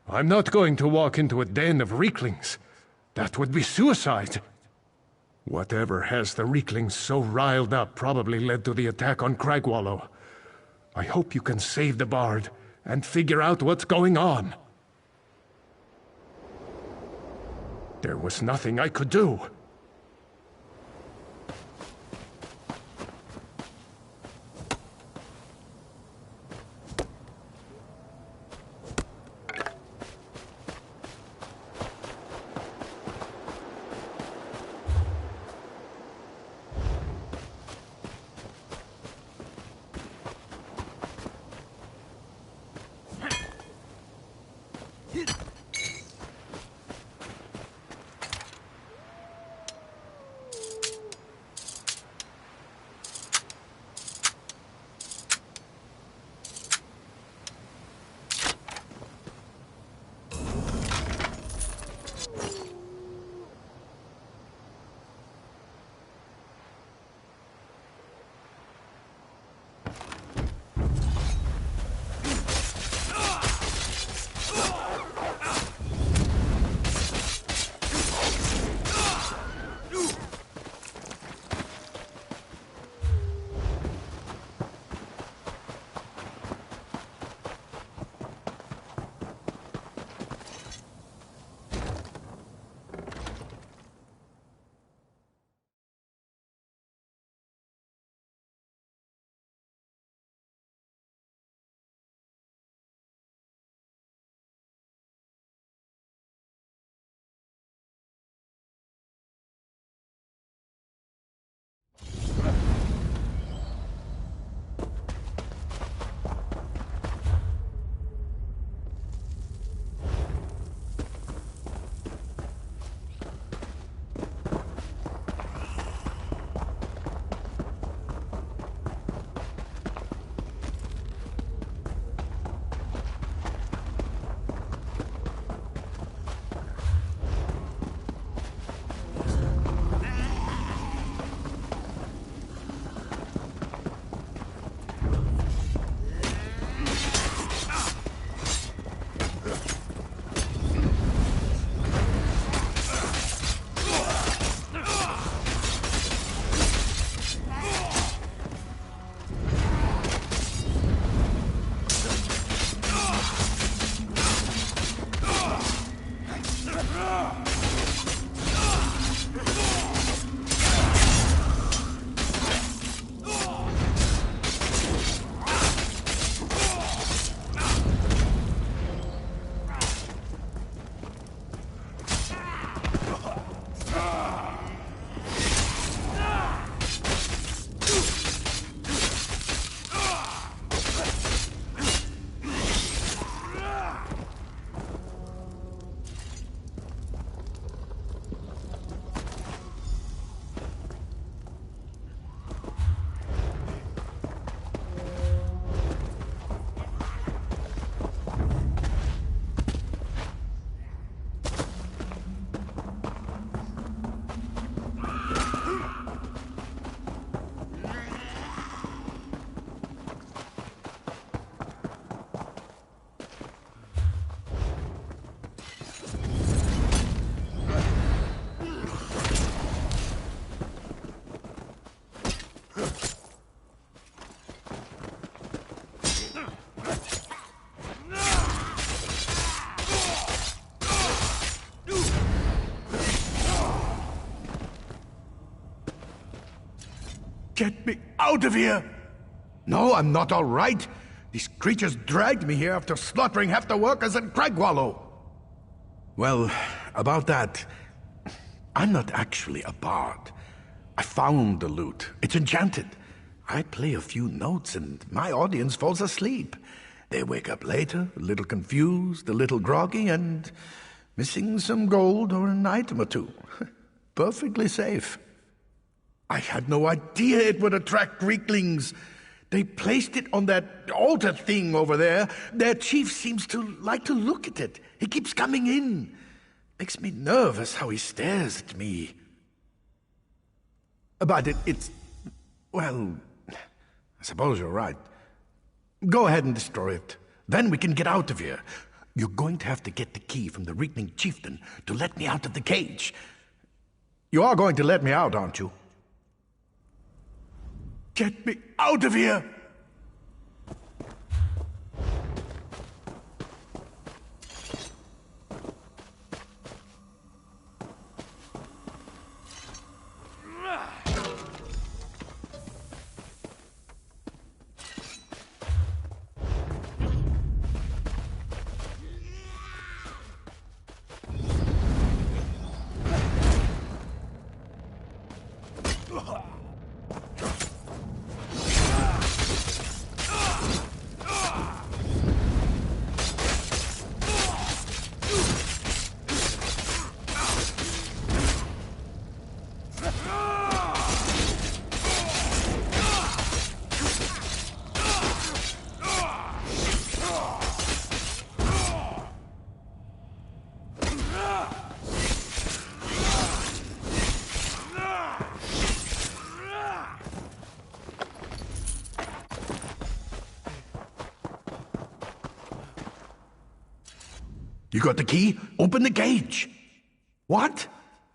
I'm not going to walk into a den of Reeklings. That would be suicide. Whatever has the Reeklings so riled up probably led to the attack on Cragwallow. I hope you can save the bard and figure out what's going on. There was nothing I could do. Get me out of here! No, I'm not all right. These creatures dragged me here after slaughtering half the workers in Cragwallow. Well, about that, I'm not actually a bard. I found the lute. It's enchanted. I play a few notes and my audience falls asleep. They wake up later, a little confused, a little groggy, and missing some gold or an item or two. Perfectly safe. I had no idea it would attract Greeklings. They placed it on that altar thing over there. Their chief seems to like to look at it. He keeps coming in. Makes me nervous how he stares at me. But it's... well, I suppose you're right. Go ahead and destroy it. Then we can get out of here. You're going to have to get the key from the Reekling chieftain to let me out of the cage. You are going to let me out, aren't you? Get me out of here! You got the key? Open the cage. What?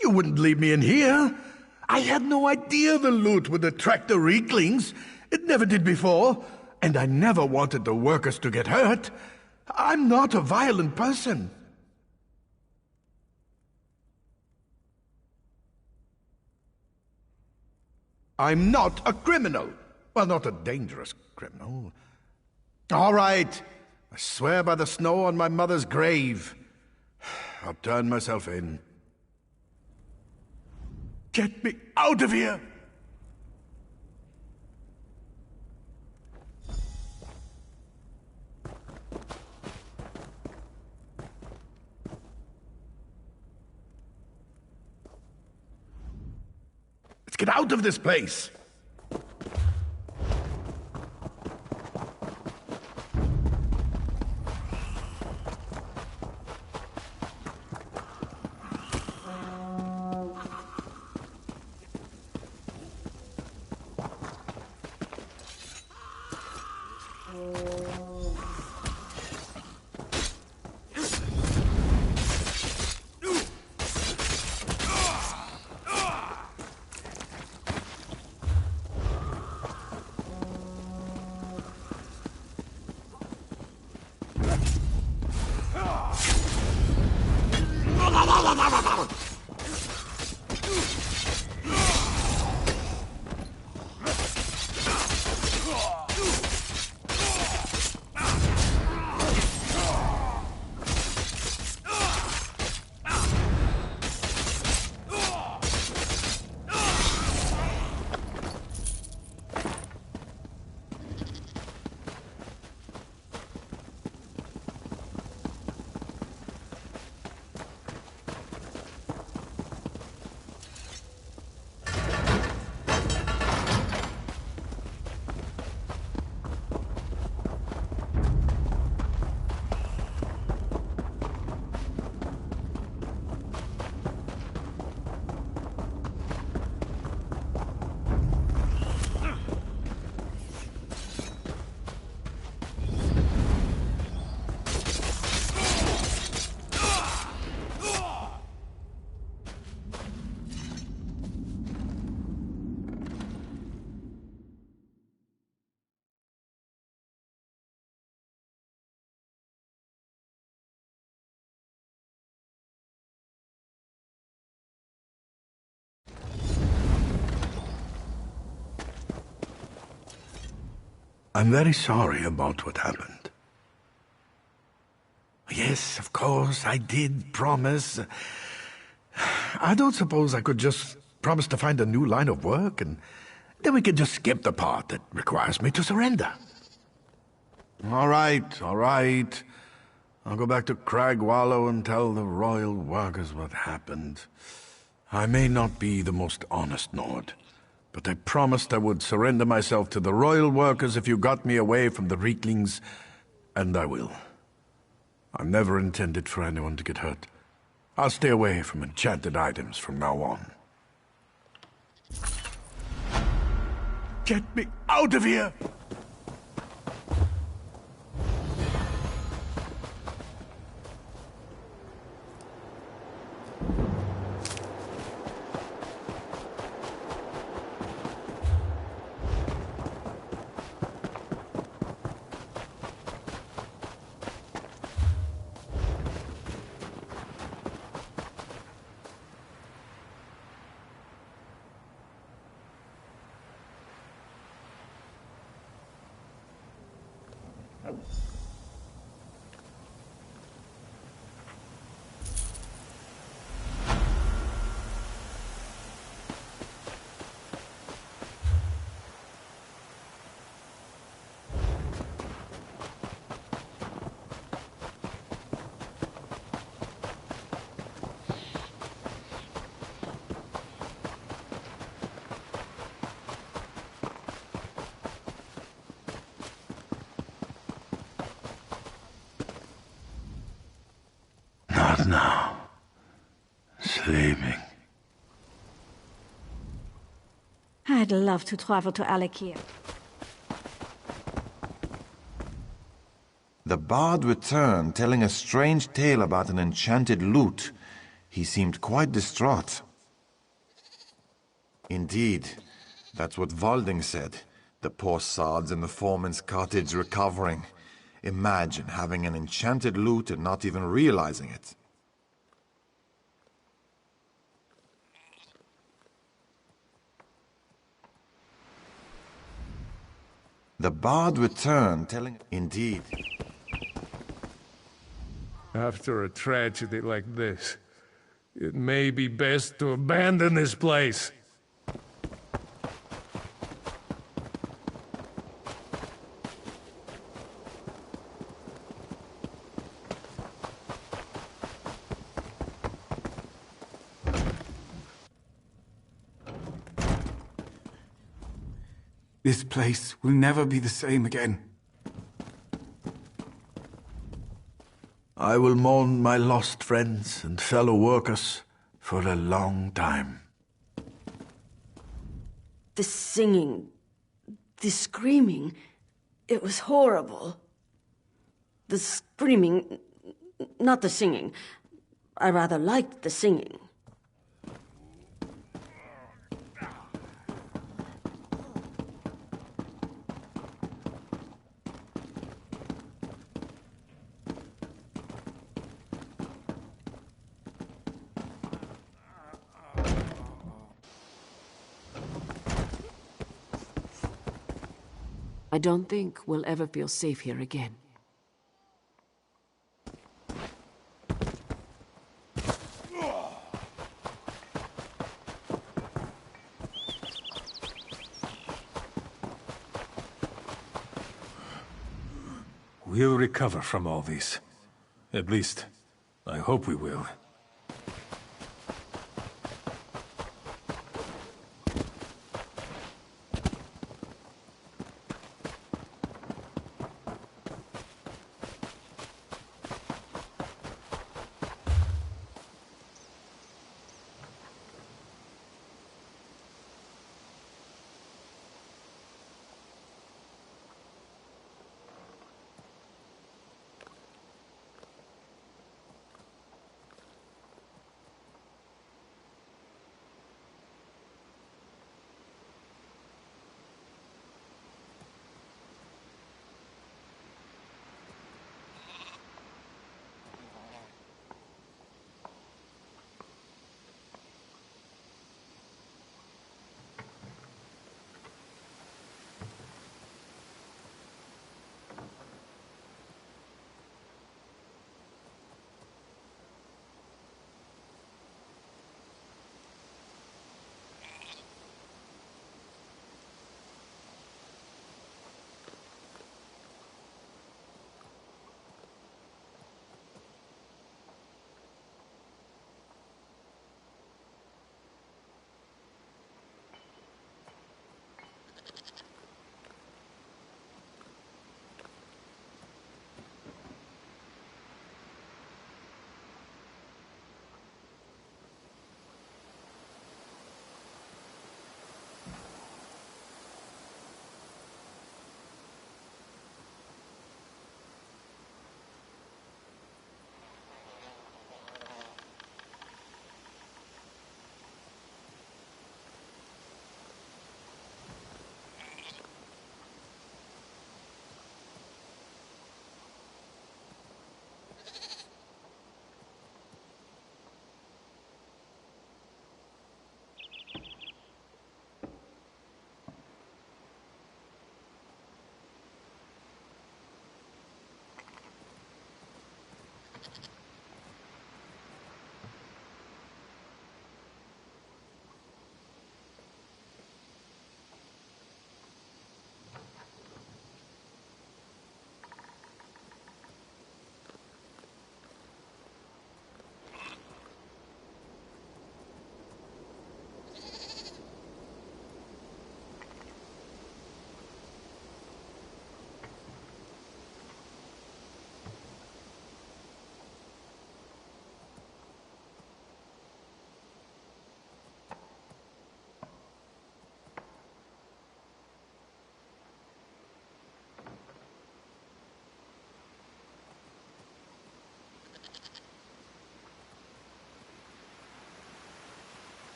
You wouldn't leave me in here? I had no idea the loot would attract the Reeklings. It never did before. And I never wanted the workers to get hurt. I'm not a violent person. I'm not a criminal. Well, not a dangerous criminal. All right. I swear by the snow on my mother's grave. I'll turn myself in. Get me out of here! Let's get out of this place! I'm very sorry about what happened. Yes, of course, I did promise. I don't suppose I could just promise to find a new line of work, and then we could just skip the part that requires me to surrender. All right, all right. I'll go back to Cragwallow and tell the royal workers what happened. I may not be the most honest Nord, but I promised I would surrender myself to the royal workers if you got me away from the Reeklings, and I will. I never intended for anyone to get hurt. I'll stay away from enchanted items from now on. Get me out of here! Not now. Sleeping. I'd love to travel to Alakir. The bard returned, telling a strange tale about an enchanted lute. He seemed quite distraught. Indeed, that's what Valding said. The poor sods in the foreman's cottage recovering. Imagine having an enchanted lute and not even realizing it. The bard returned, telling... Indeed. After a tragedy like this, it may be best to abandon this place. This place will never be the same again. I will mourn my lost friends and fellow workers for a long time. The singing, the screaming, it was horrible. The screaming, not the singing. I rather liked the singing. I don't think we'll ever feel safe here again. We'll recover from all this. At least, I hope we will.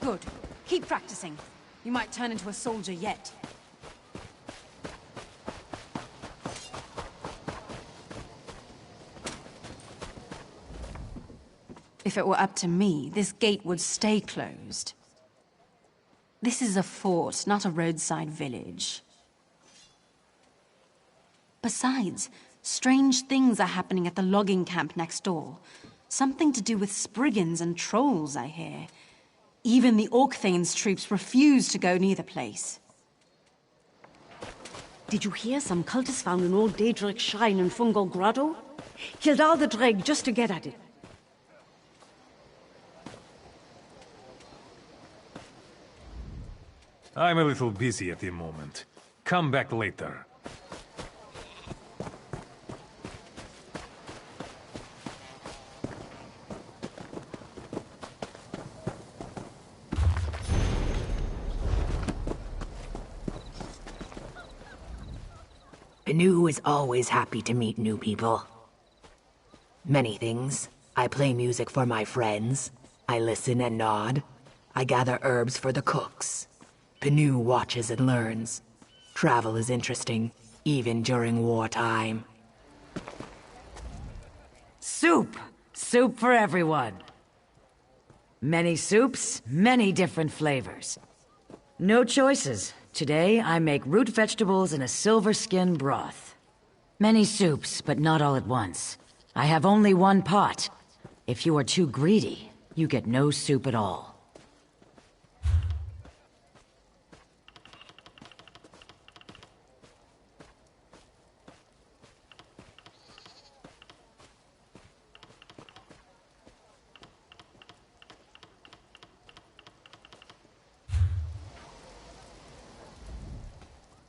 Good. Keep practicing. You might turn into a soldier yet. If it were up to me, this gate would stay closed. This is a fort, not a roadside village. Besides, strange things are happening at the logging camp next door. Something to do with Spriggans and trolls, I hear. Even the Orkthane's troops refuse to go near the place. Did you hear some cultists found an old Daedric shrine in Fungal Grotto? Killed all the dreg just to get at it. I'm a little busy at the moment. Come back later. Anu is always happy to meet new people. Many things. I play music for my friends. I listen and nod. I gather herbs for the cooks. Panu watches and learns. Travel is interesting, even during wartime. Soup! Soup for everyone. Many soups, many different flavors. No choices. Today, I make root vegetables in a silver skin broth. Many soups, but not all at once. I have only one pot. If you are too greedy, you get no soup at all.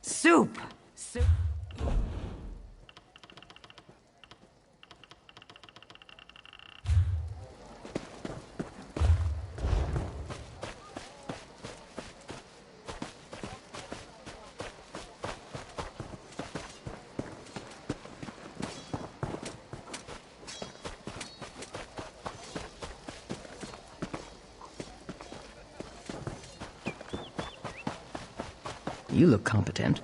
Soup! Soup. You look competent.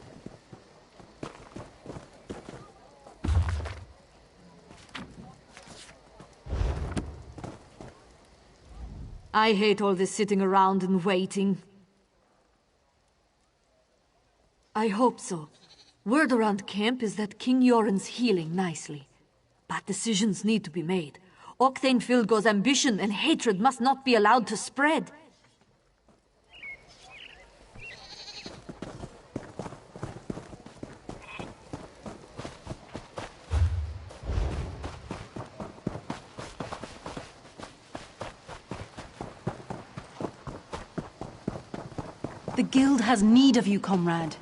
I hate all this sitting around and waiting. I hope so. Word around camp is that King Yoren's healing nicely. But decisions need to be made. Octane Filgo's ambition and hatred must not be allowed to spread. The guild has need of you, comrade.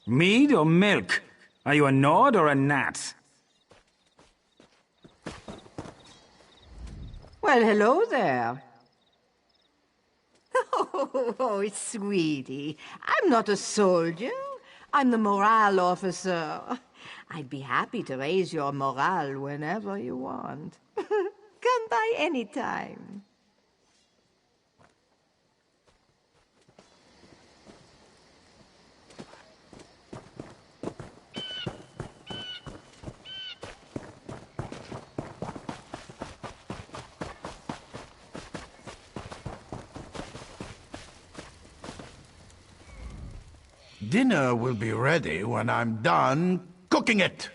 Mead or milk? Are you a Nord or a Nat? Well, hello there. Oh, sweetie. I'm not a soldier. I'm the morale officer. I'd be happy to raise your morale whenever you want. Come by any time. Dinner will be ready when I'm done cooking it.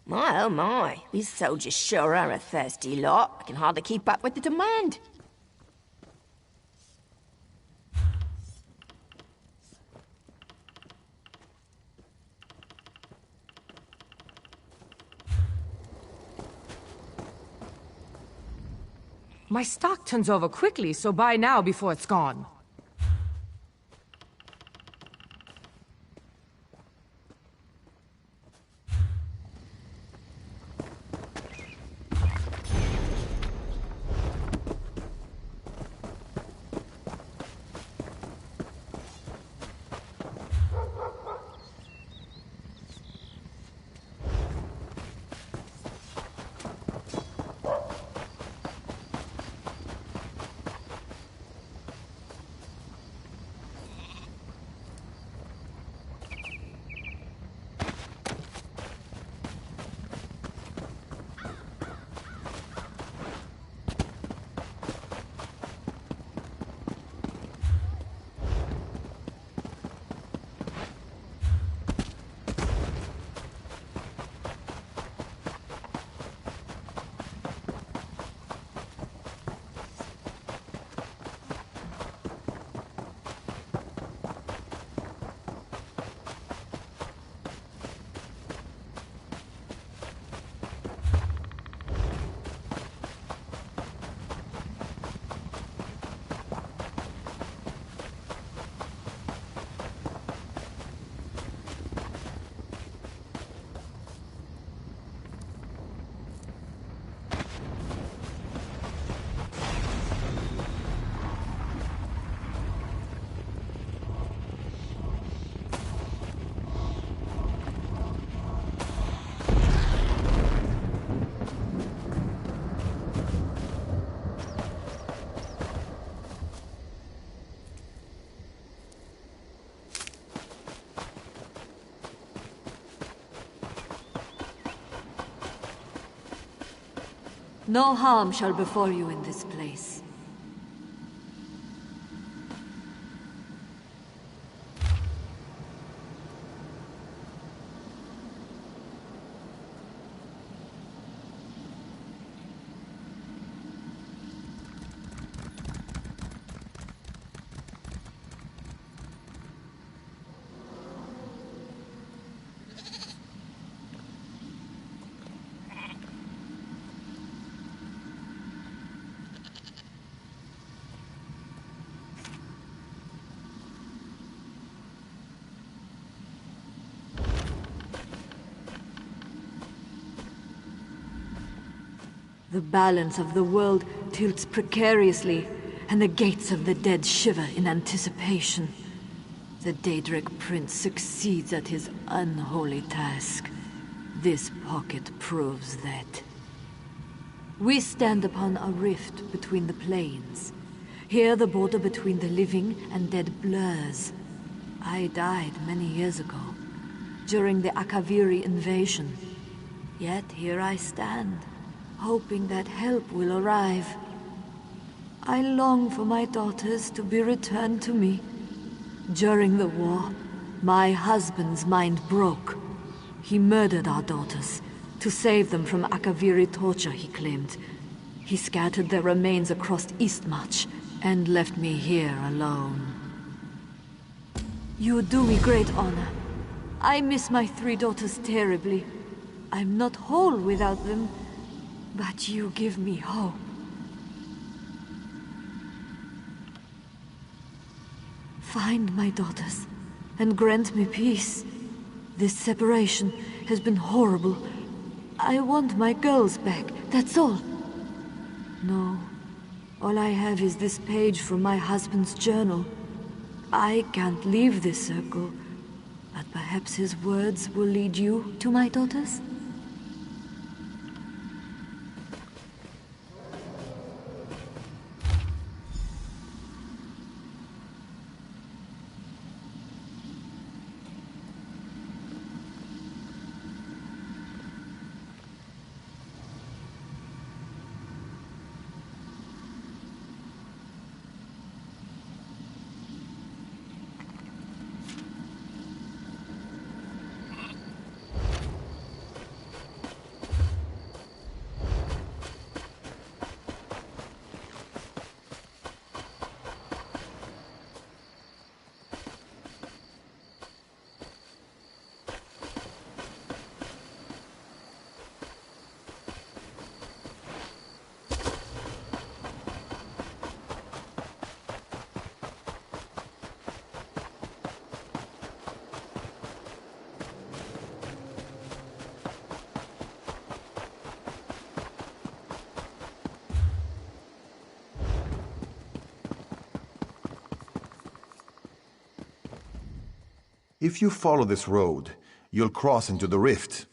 My, oh my, these soldiers sure are a thirsty lot. I can hardly keep up with the demand. My stock turns over quickly, so buy now before it's gone. No harm shall befall you in this place. The balance of the world tilts precariously, and the gates of the dead shiver in anticipation. The Daedric Prince succeeds at his unholy task. This pocket proves that. We stand upon a rift between the planes. Here the border between the living and dead blurs. I died many years ago, during the Akaviri invasion. Yet here I stand, hoping that help will arrive. I long for my daughters to be returned to me. During the war, my husband's mind broke. He murdered our daughters to save them from Akaviri torture, he claimed. He scattered their remains across Eastmarch and left me here alone. You do me great honor. I miss my 3 daughters terribly. I'm not whole without them, but you give me hope. Find my daughters, and grant me peace. This separation has been horrible. I want my girls back, that's all. No, all I have is this page from my husband's journal. I can't leave this circle, but perhaps his words will lead you to my daughters? If you follow this road, you'll cross into the rift.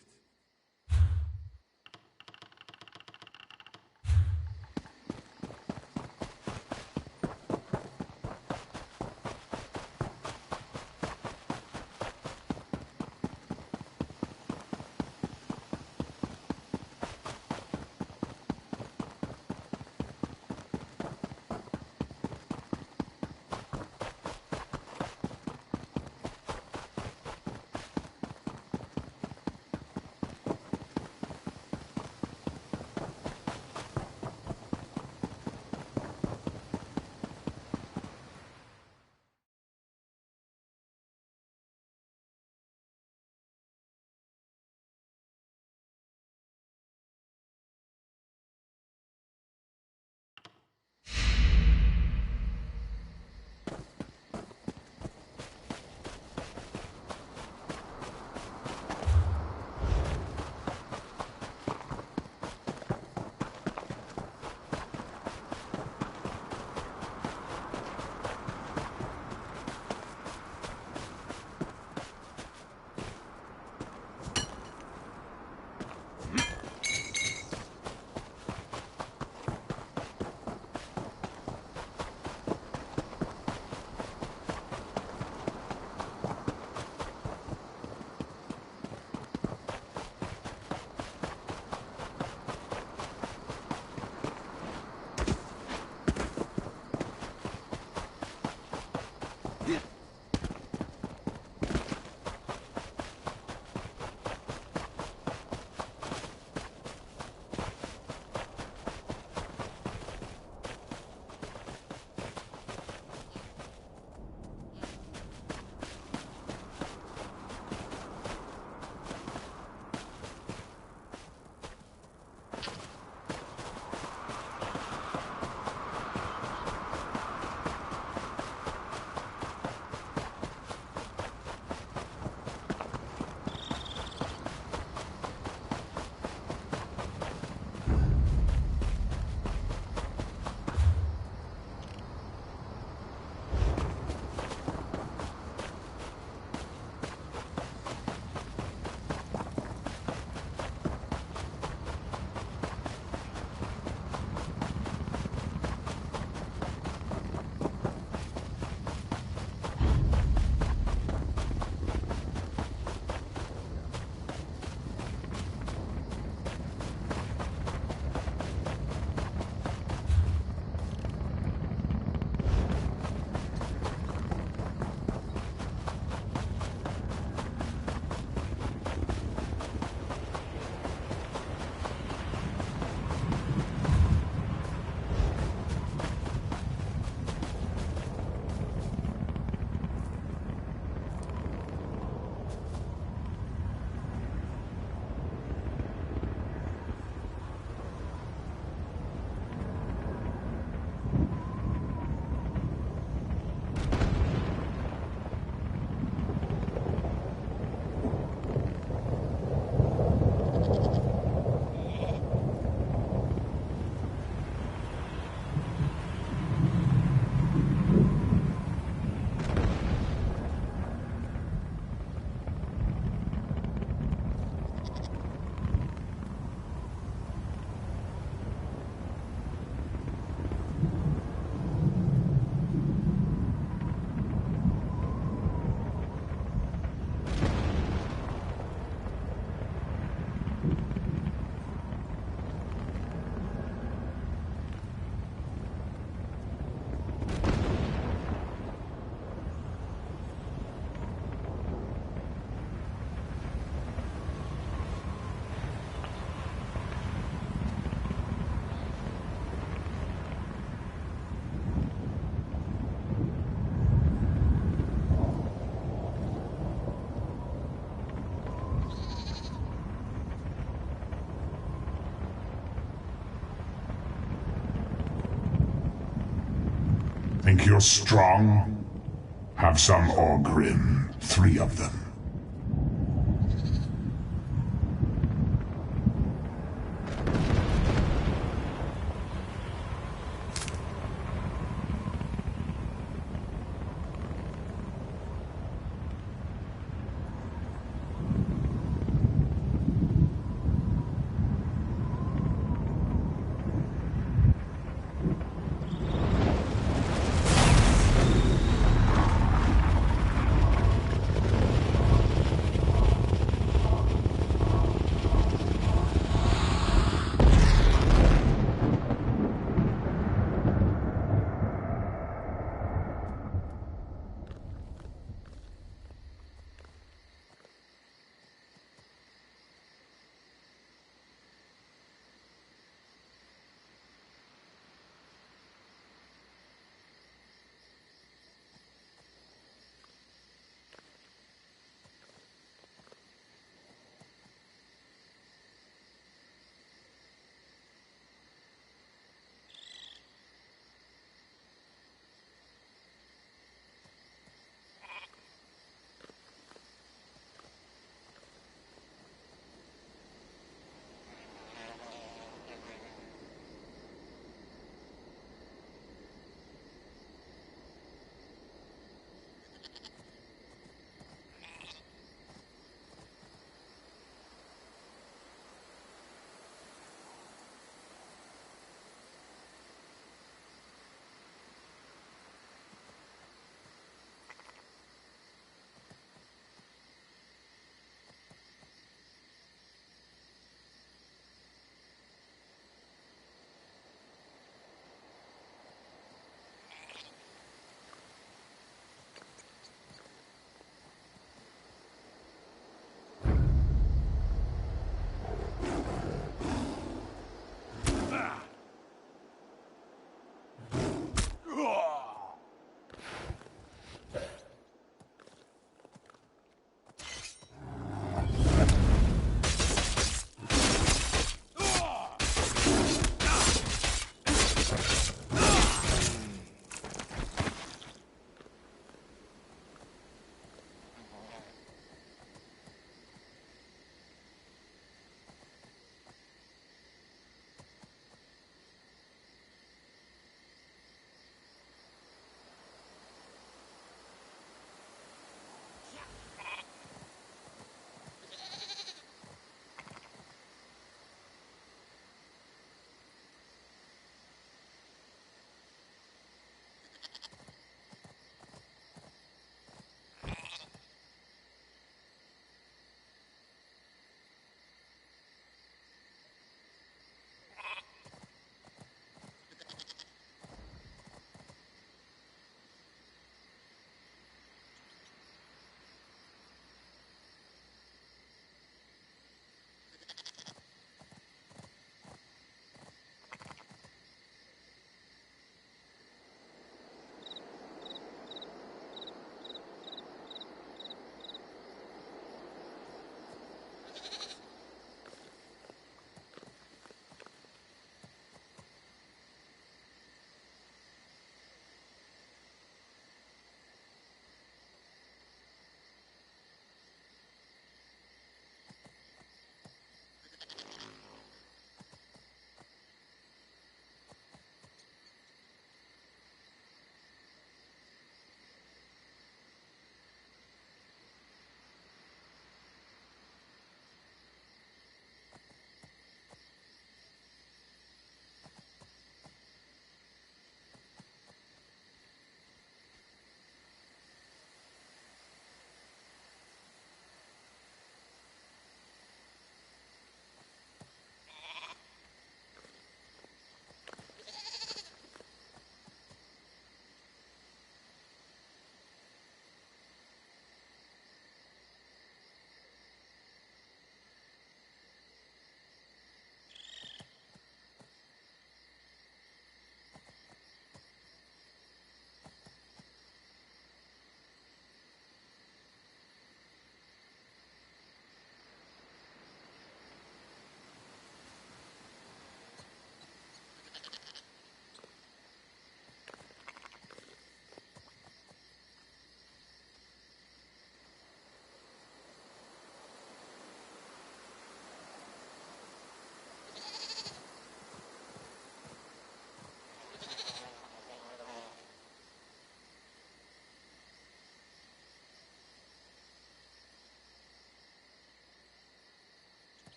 Think you're strong? Have some Orgrim, 3 of them.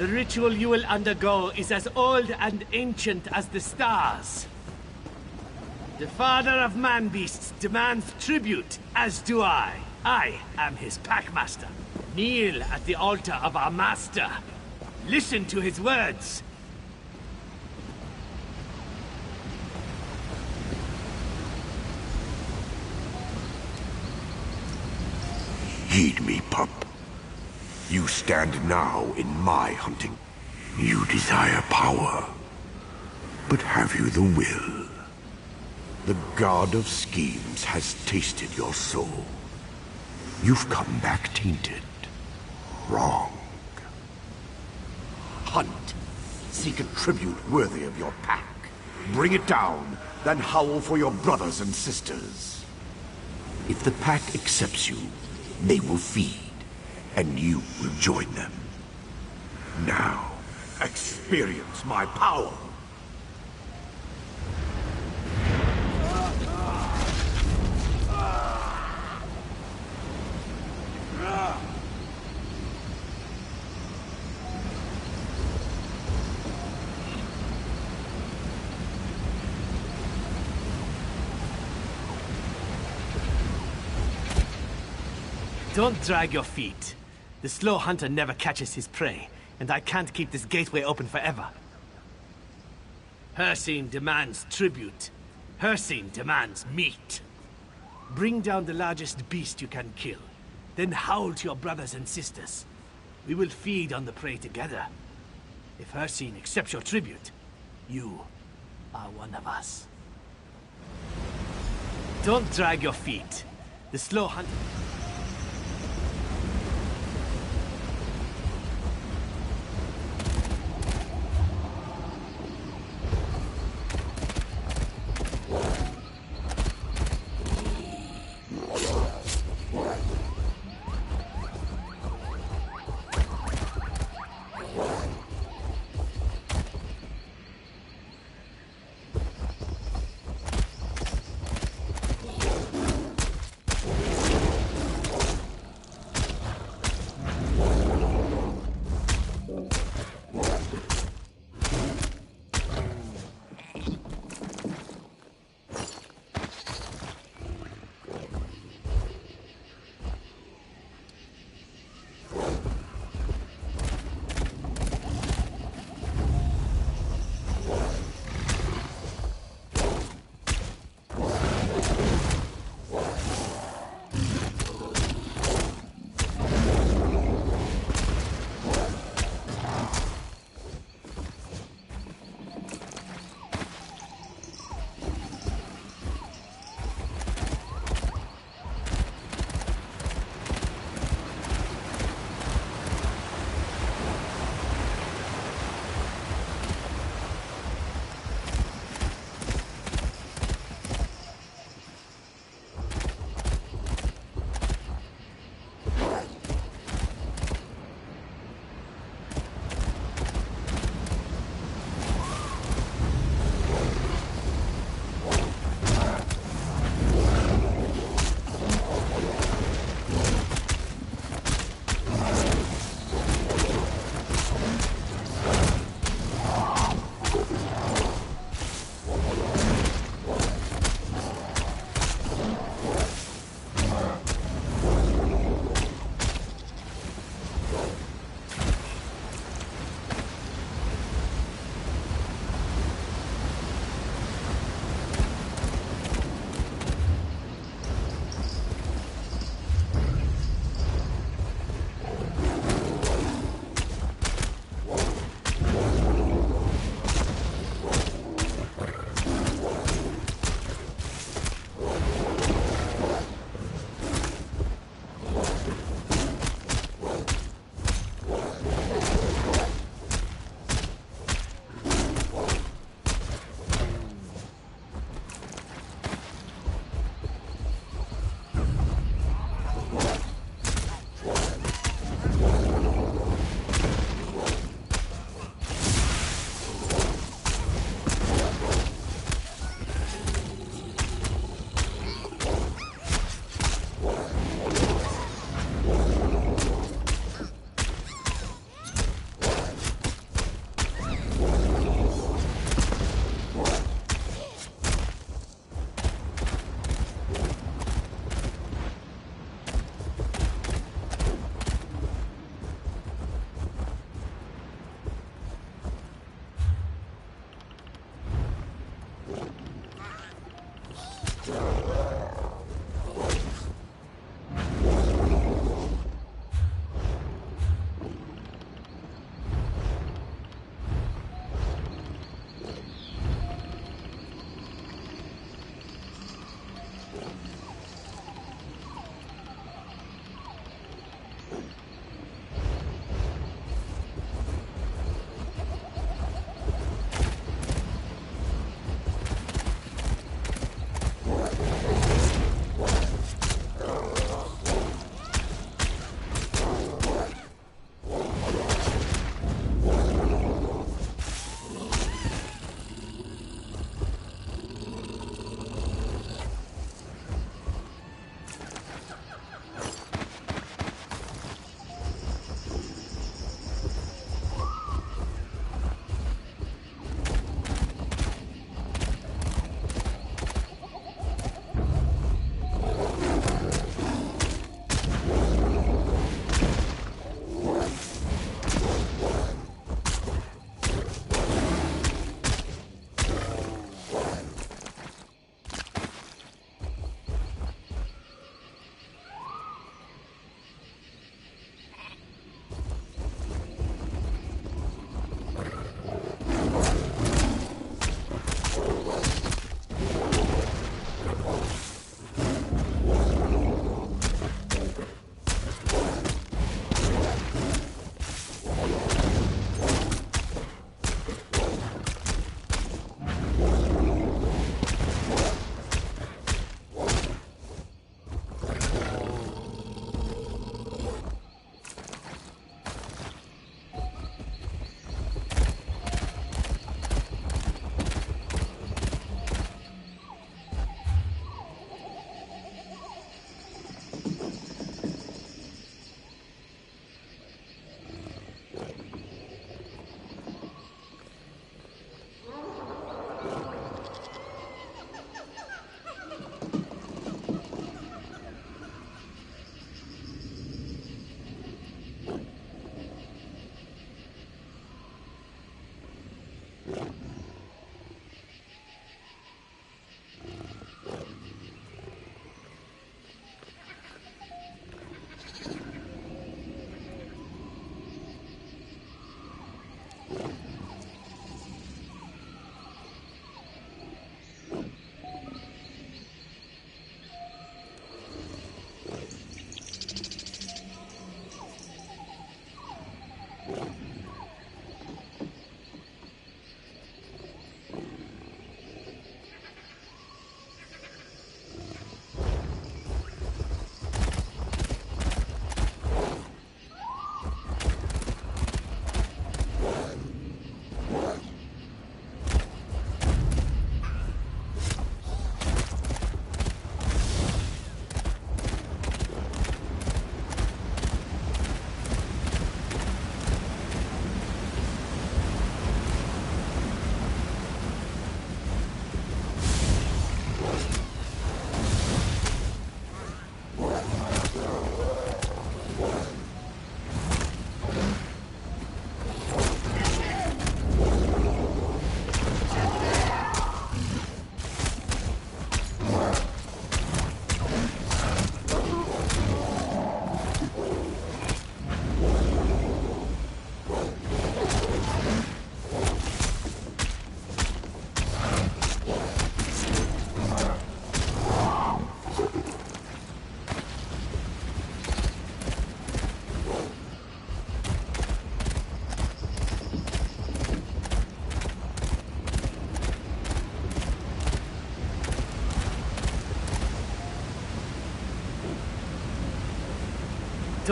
The ritual you will undergo is as old and ancient as the stars. The father of man-beasts demands tribute, as do I. I am his packmaster. Kneel at the altar of our master. Listen to his words. Heed me, pup. You stand now in my hunting. You desire power, but have you the will? The god of schemes has tasted your soul. You've come back tainted. Wrong. Hunt. Seek a tribute worthy of your pack. Bring it down, then howl for your brothers and sisters. If the pack accepts you, they will feed, and you will join them. Now, experience my power. Don't drag your feet. The slow hunter never catches his prey, and I can't keep this gateway open forever. Hircine demands tribute. Hircine demands meat. Bring down the largest beast you can kill. Then howl to your brothers and sisters. We will feed on the prey together. If Hircine accepts your tribute, you are one of us. Don't drag your feet. The slow hunter...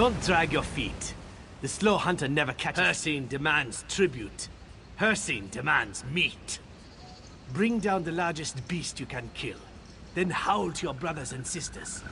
Don't drag your feet. The slow hunter never catches... Hircine demands tribute. Hircine demands meat. Bring down the largest beast you can kill. Then howl to your brothers and sisters.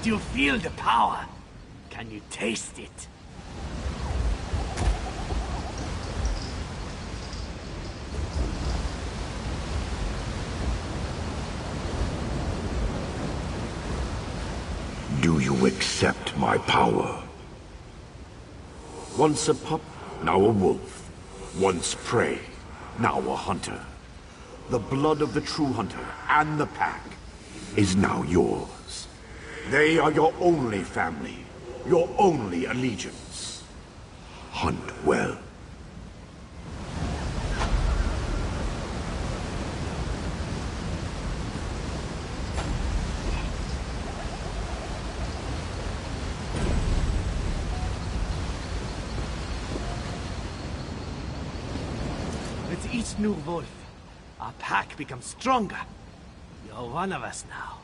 Do you feel the power? Can you taste it? Do you accept my power? Once a pup, now a wolf. Once prey, now a hunter. The blood of the true hunter and the pack is now yours. They are your only family, your only allegiance. Hunt well. With each new wolf, our pack becomes stronger. You're one of us now.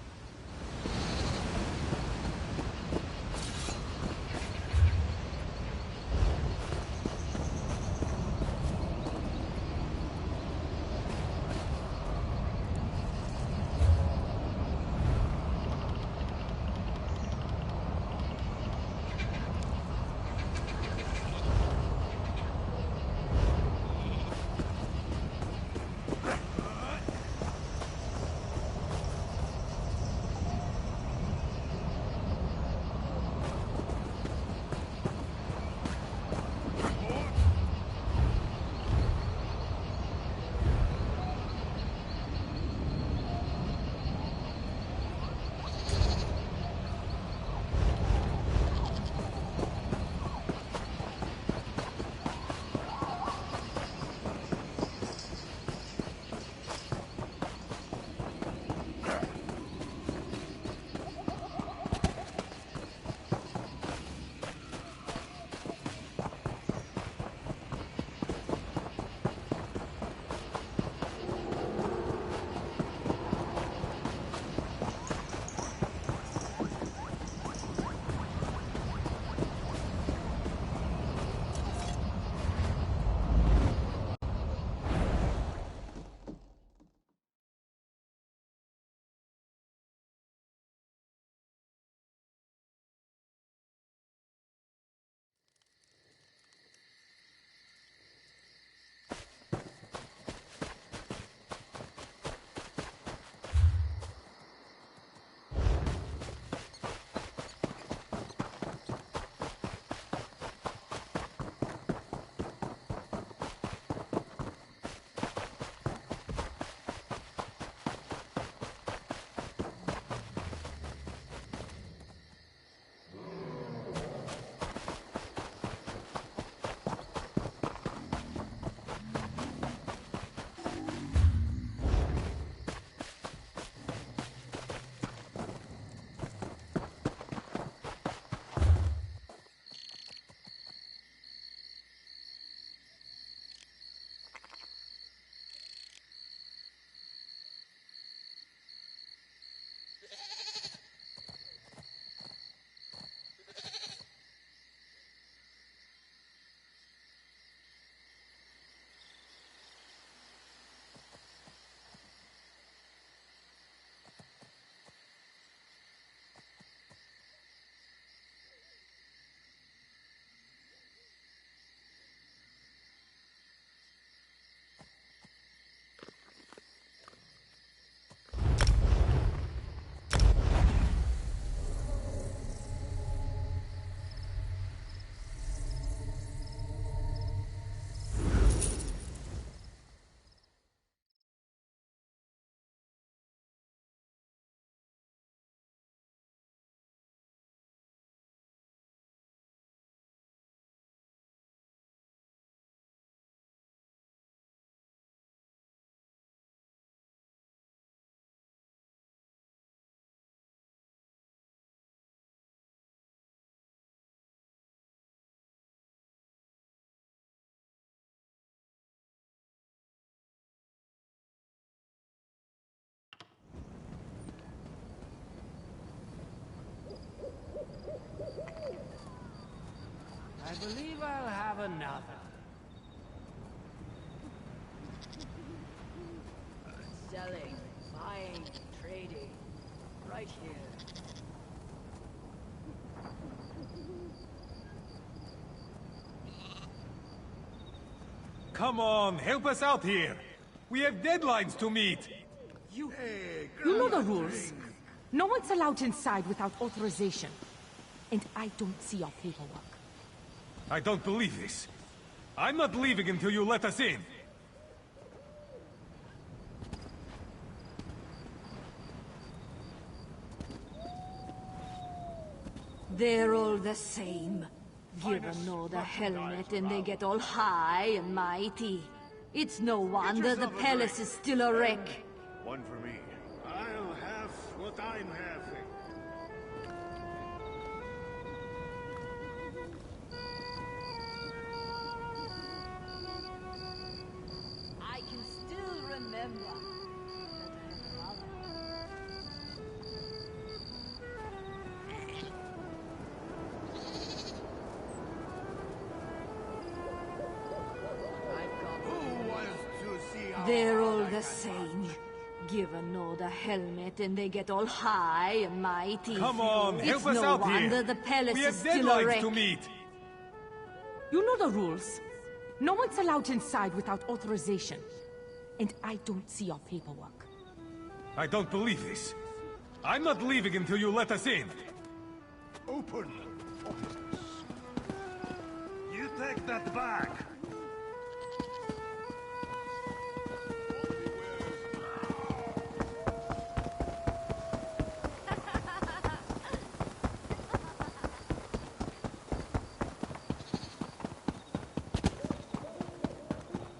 I believe I'll have another. Selling, buying, trading. Right here. come on, help us out here. We have deadlines to meet. You know the rules. No one's allowed inside without authorization. And I don't see your paperwork. I don't believe this. I'm not leaving until you let us in. They're all the same. Give another helmet and they get all high and mighty. It's no wonder the palace is still a wreck. One for me. I'll have what I'm having. I can still remember. They're all the same. Give another helmet and they get all high and mighty. Come on, help us out here. It's no wonder the palace We have is still a deadlines wreck. to meet. You know the rules. No one's allowed inside without authorization. And I don't see your paperwork. I don't believe this. I'm not leaving until you let us in. Open. You take that back.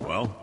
Well?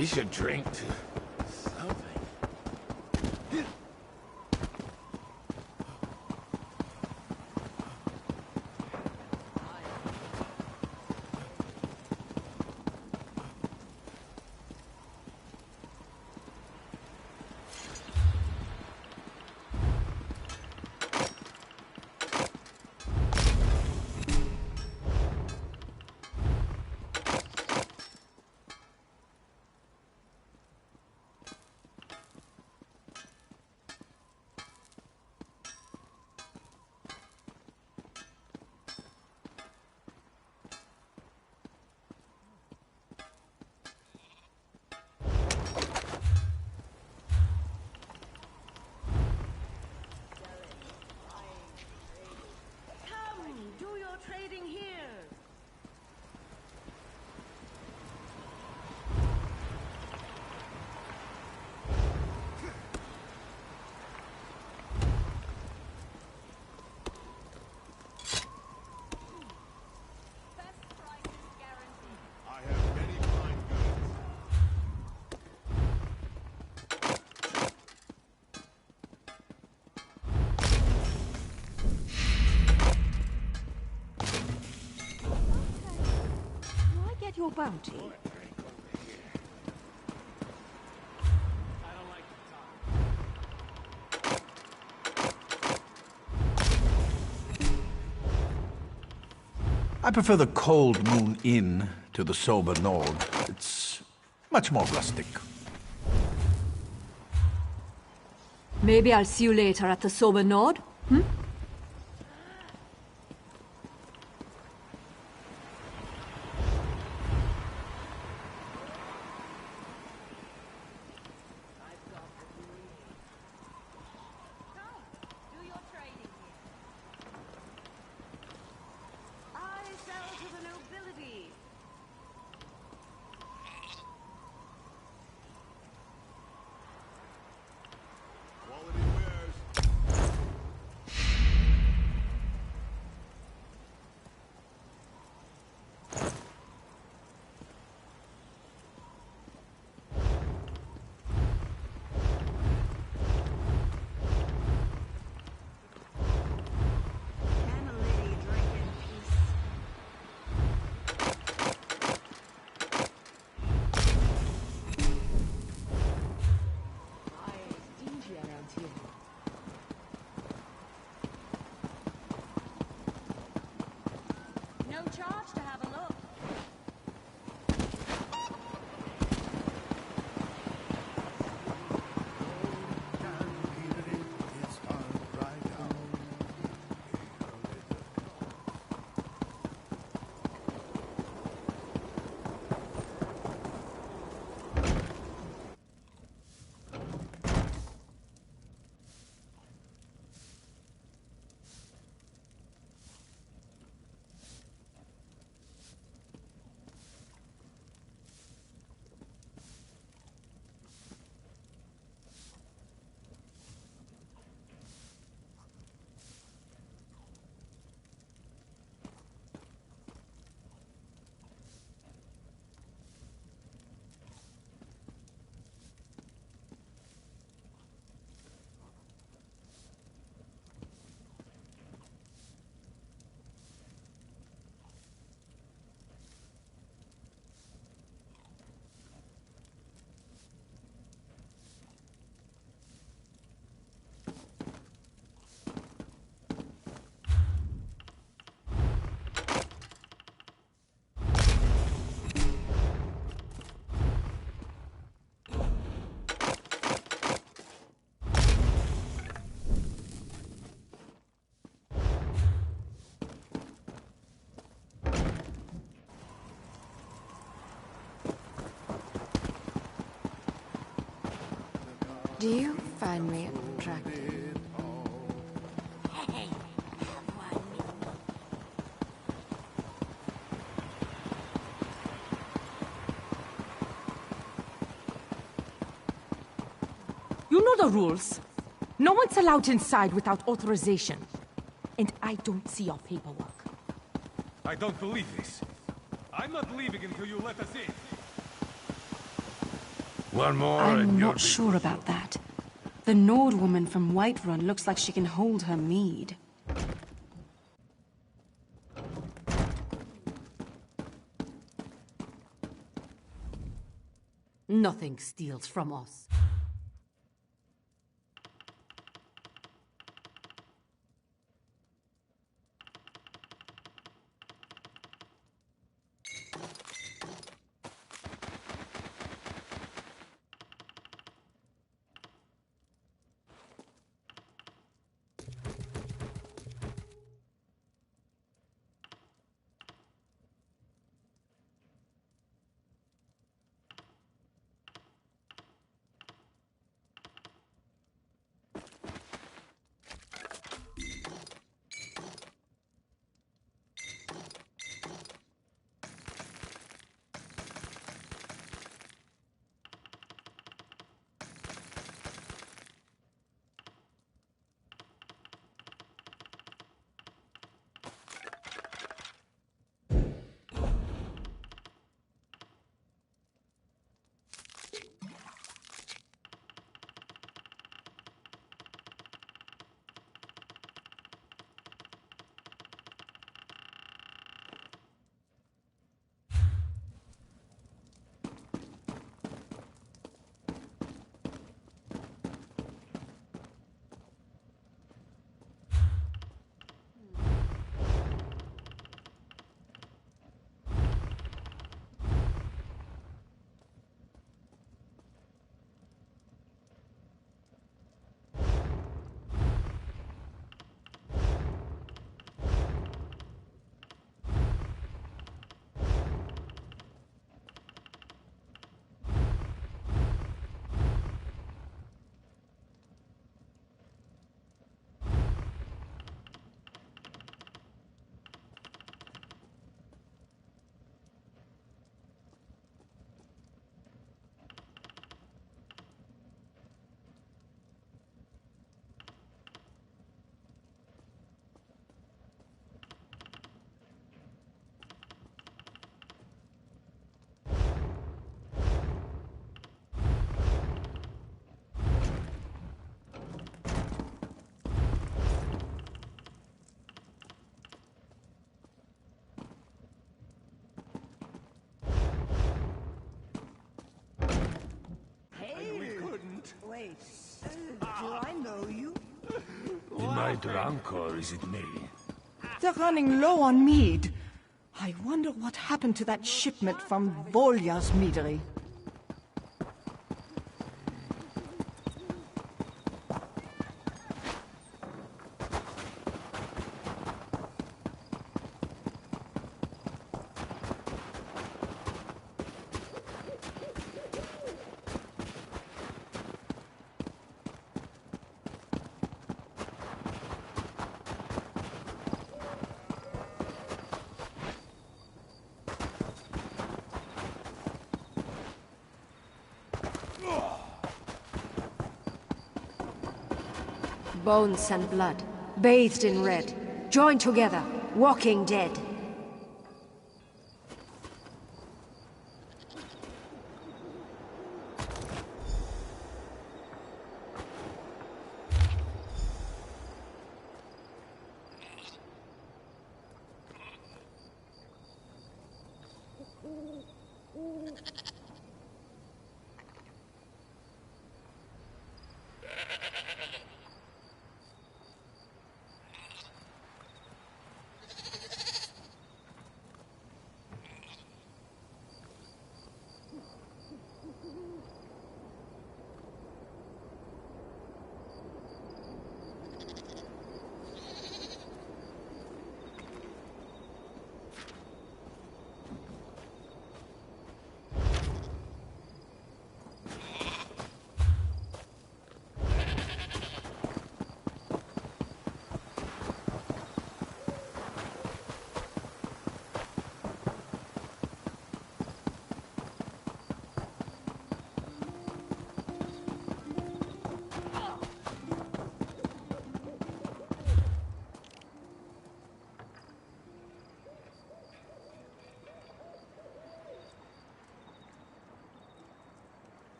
We should drink to something. Your bounty. I prefer the Cold Moon Inn to the Sober Nord. It's much more rustic. Maybe I'll see you later at the Sober Nord, hmm? Do you find me attractive? You know the rules. No one's allowed inside without authorization. And I don't see your paperwork. I don't believe this. I'm not leaving until you let us in. One more I'm and you'll not sure about that. The Nord woman from Whiterun looks like she can hold her mead. Nothing steals from us. Wait, do I know you? Am I drunk or is it me? They're running low on mead. I wonder what happened to that shipment from Volja's meadery. Bones and blood, bathed in red, joined together, walking dead.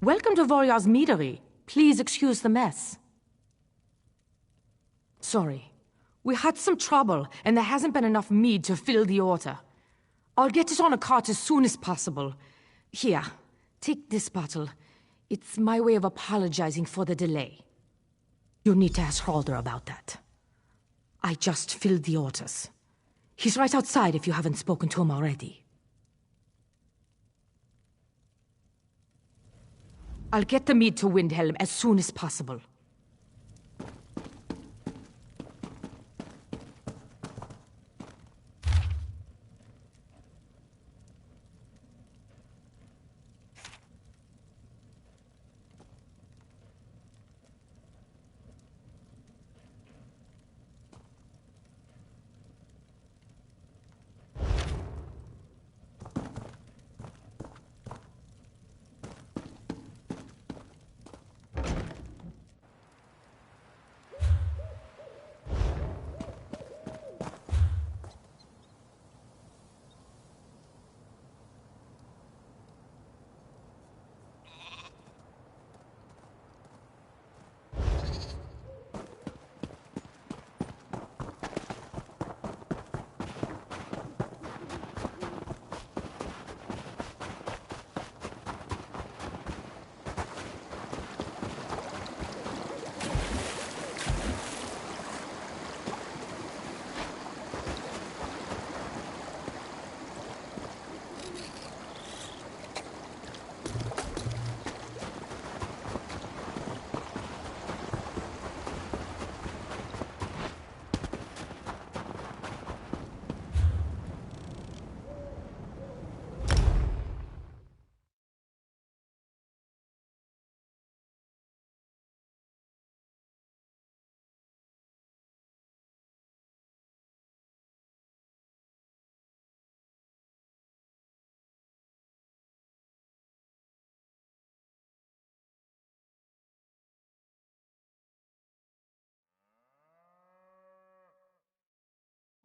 Welcome to Voryar's meadery. Please excuse the mess. Sorry. We had some trouble, and there hasn't been enough mead to fill the order. I'll get it on a cart as soon as possible. Here, take this bottle. It's my way of apologizing for the delay. You'll need to ask Halder about that. I just filled the orders. He's right outside if you haven't spoken to him already. I'll get the mead to Windhelm as soon as possible.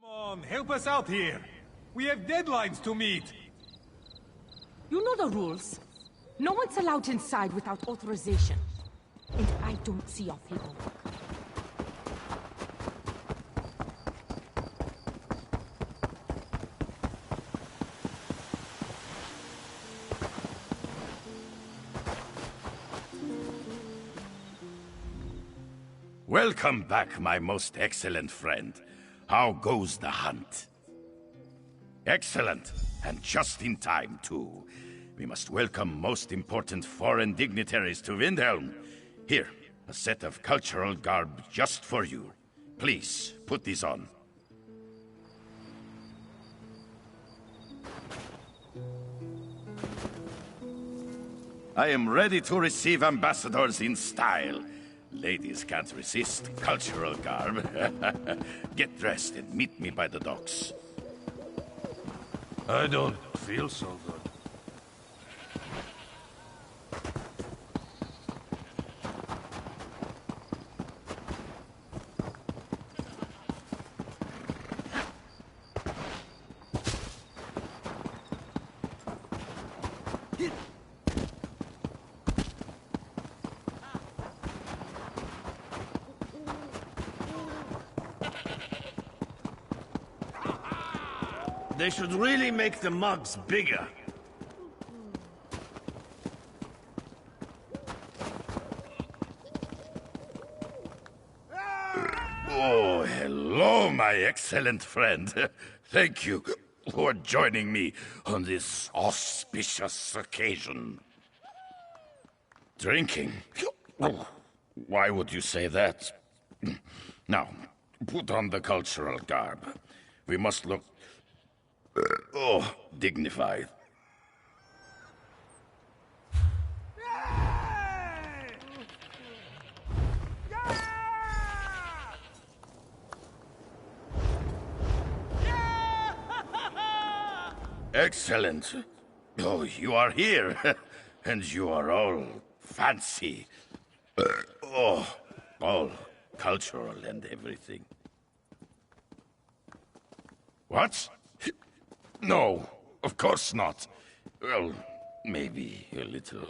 Come on, help us out here. We have deadlines to meet. You know the rules. No one's allowed inside without authorization. And I don't see your people. Welcome back, my most excellent friend. How goes the hunt? Excellent, and just in time, too. We must welcome most important foreign dignitaries to Windhelm. Here, a set of cultural garb just for you. Please, put these on. I am ready to receive ambassadors in style. Ladies can't resist cultural garb. Get dressed and meet me by the docks. I don't feel so good. They should really make the mugs bigger. Oh, hello, my excellent friend. Thank you for joining me on this auspicious occasion. Drinking? Oh, why would you say that? Now, put on the cultural garb. We must look dignified. Excellent. Oh, you are here. And you are all fancy. All cultural and everything. What? No, of course not. Well, maybe a little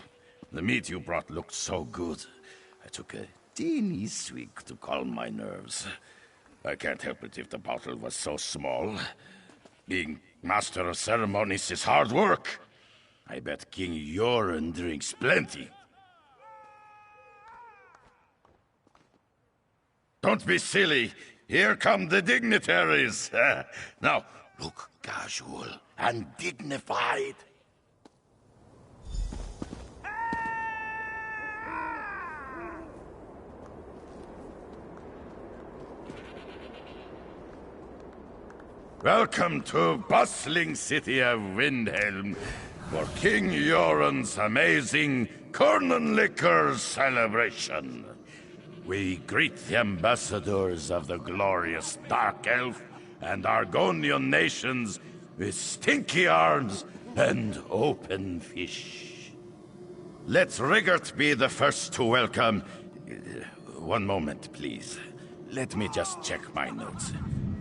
The meat you brought looked so good. I took a teeny swig to calm my nerves. I can't help it if the bottle was so small. Being master of ceremonies is hard work. I bet King Yoren drinks plenty. Don't be silly. Here come the dignitaries. Now, look casual and dignified. Welcome to bustling city of Windhelm for King Yoren's amazing Cornlicker celebration. We greet the ambassadors of the glorious Dark Elf and Argonian nations with stinky arms and open fish. Let Rigert be the first to welcome... One moment, please. Let me just check my notes.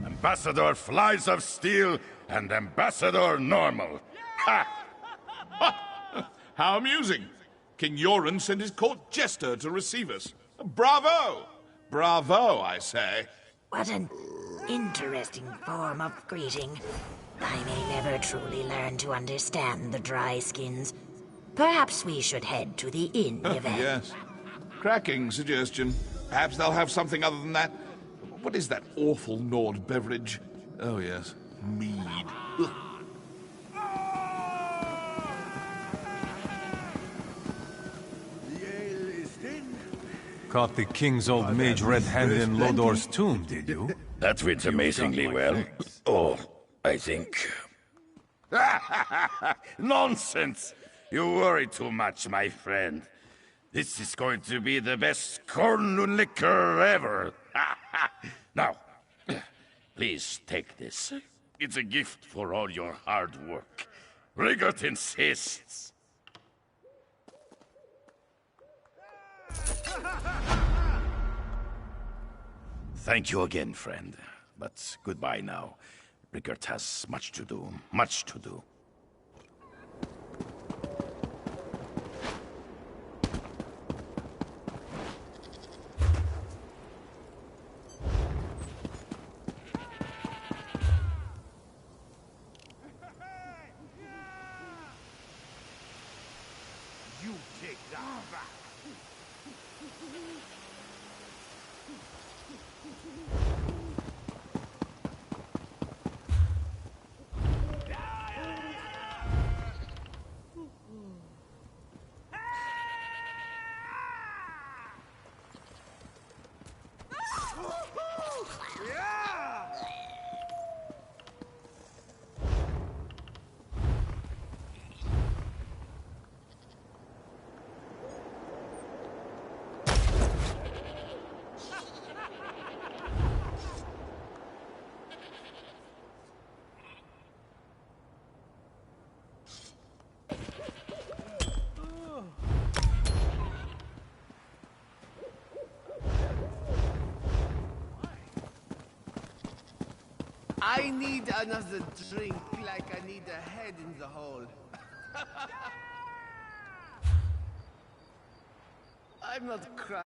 Ambassador Flies of Steel and Ambassador Normal. Ha! How amusing. King Yoren sent his court jester to receive us. Bravo! Bravo, I say. What an interesting form of greeting. I may never truly learn to understand the dry skins. Perhaps we should head to the inn event. Yes. Cracking suggestion. Perhaps they'll have something other than that. What is that awful Nord beverage? Oh, yes. Mead. Ugh. Caught the king's old mage red-handed in Lodor's tomb, did you? That went amazingly well. Oh, I think. Nonsense! You worry too much, my friend. This is going to be the best corn liquor ever. Now, please take this. It's a gift for all your hard work. Rigert insists. Thank you again, friend. But goodbye now. Rigert has much to do. Much to do. You take that back. I need another drink like I need a head in the hole. I'm not crying.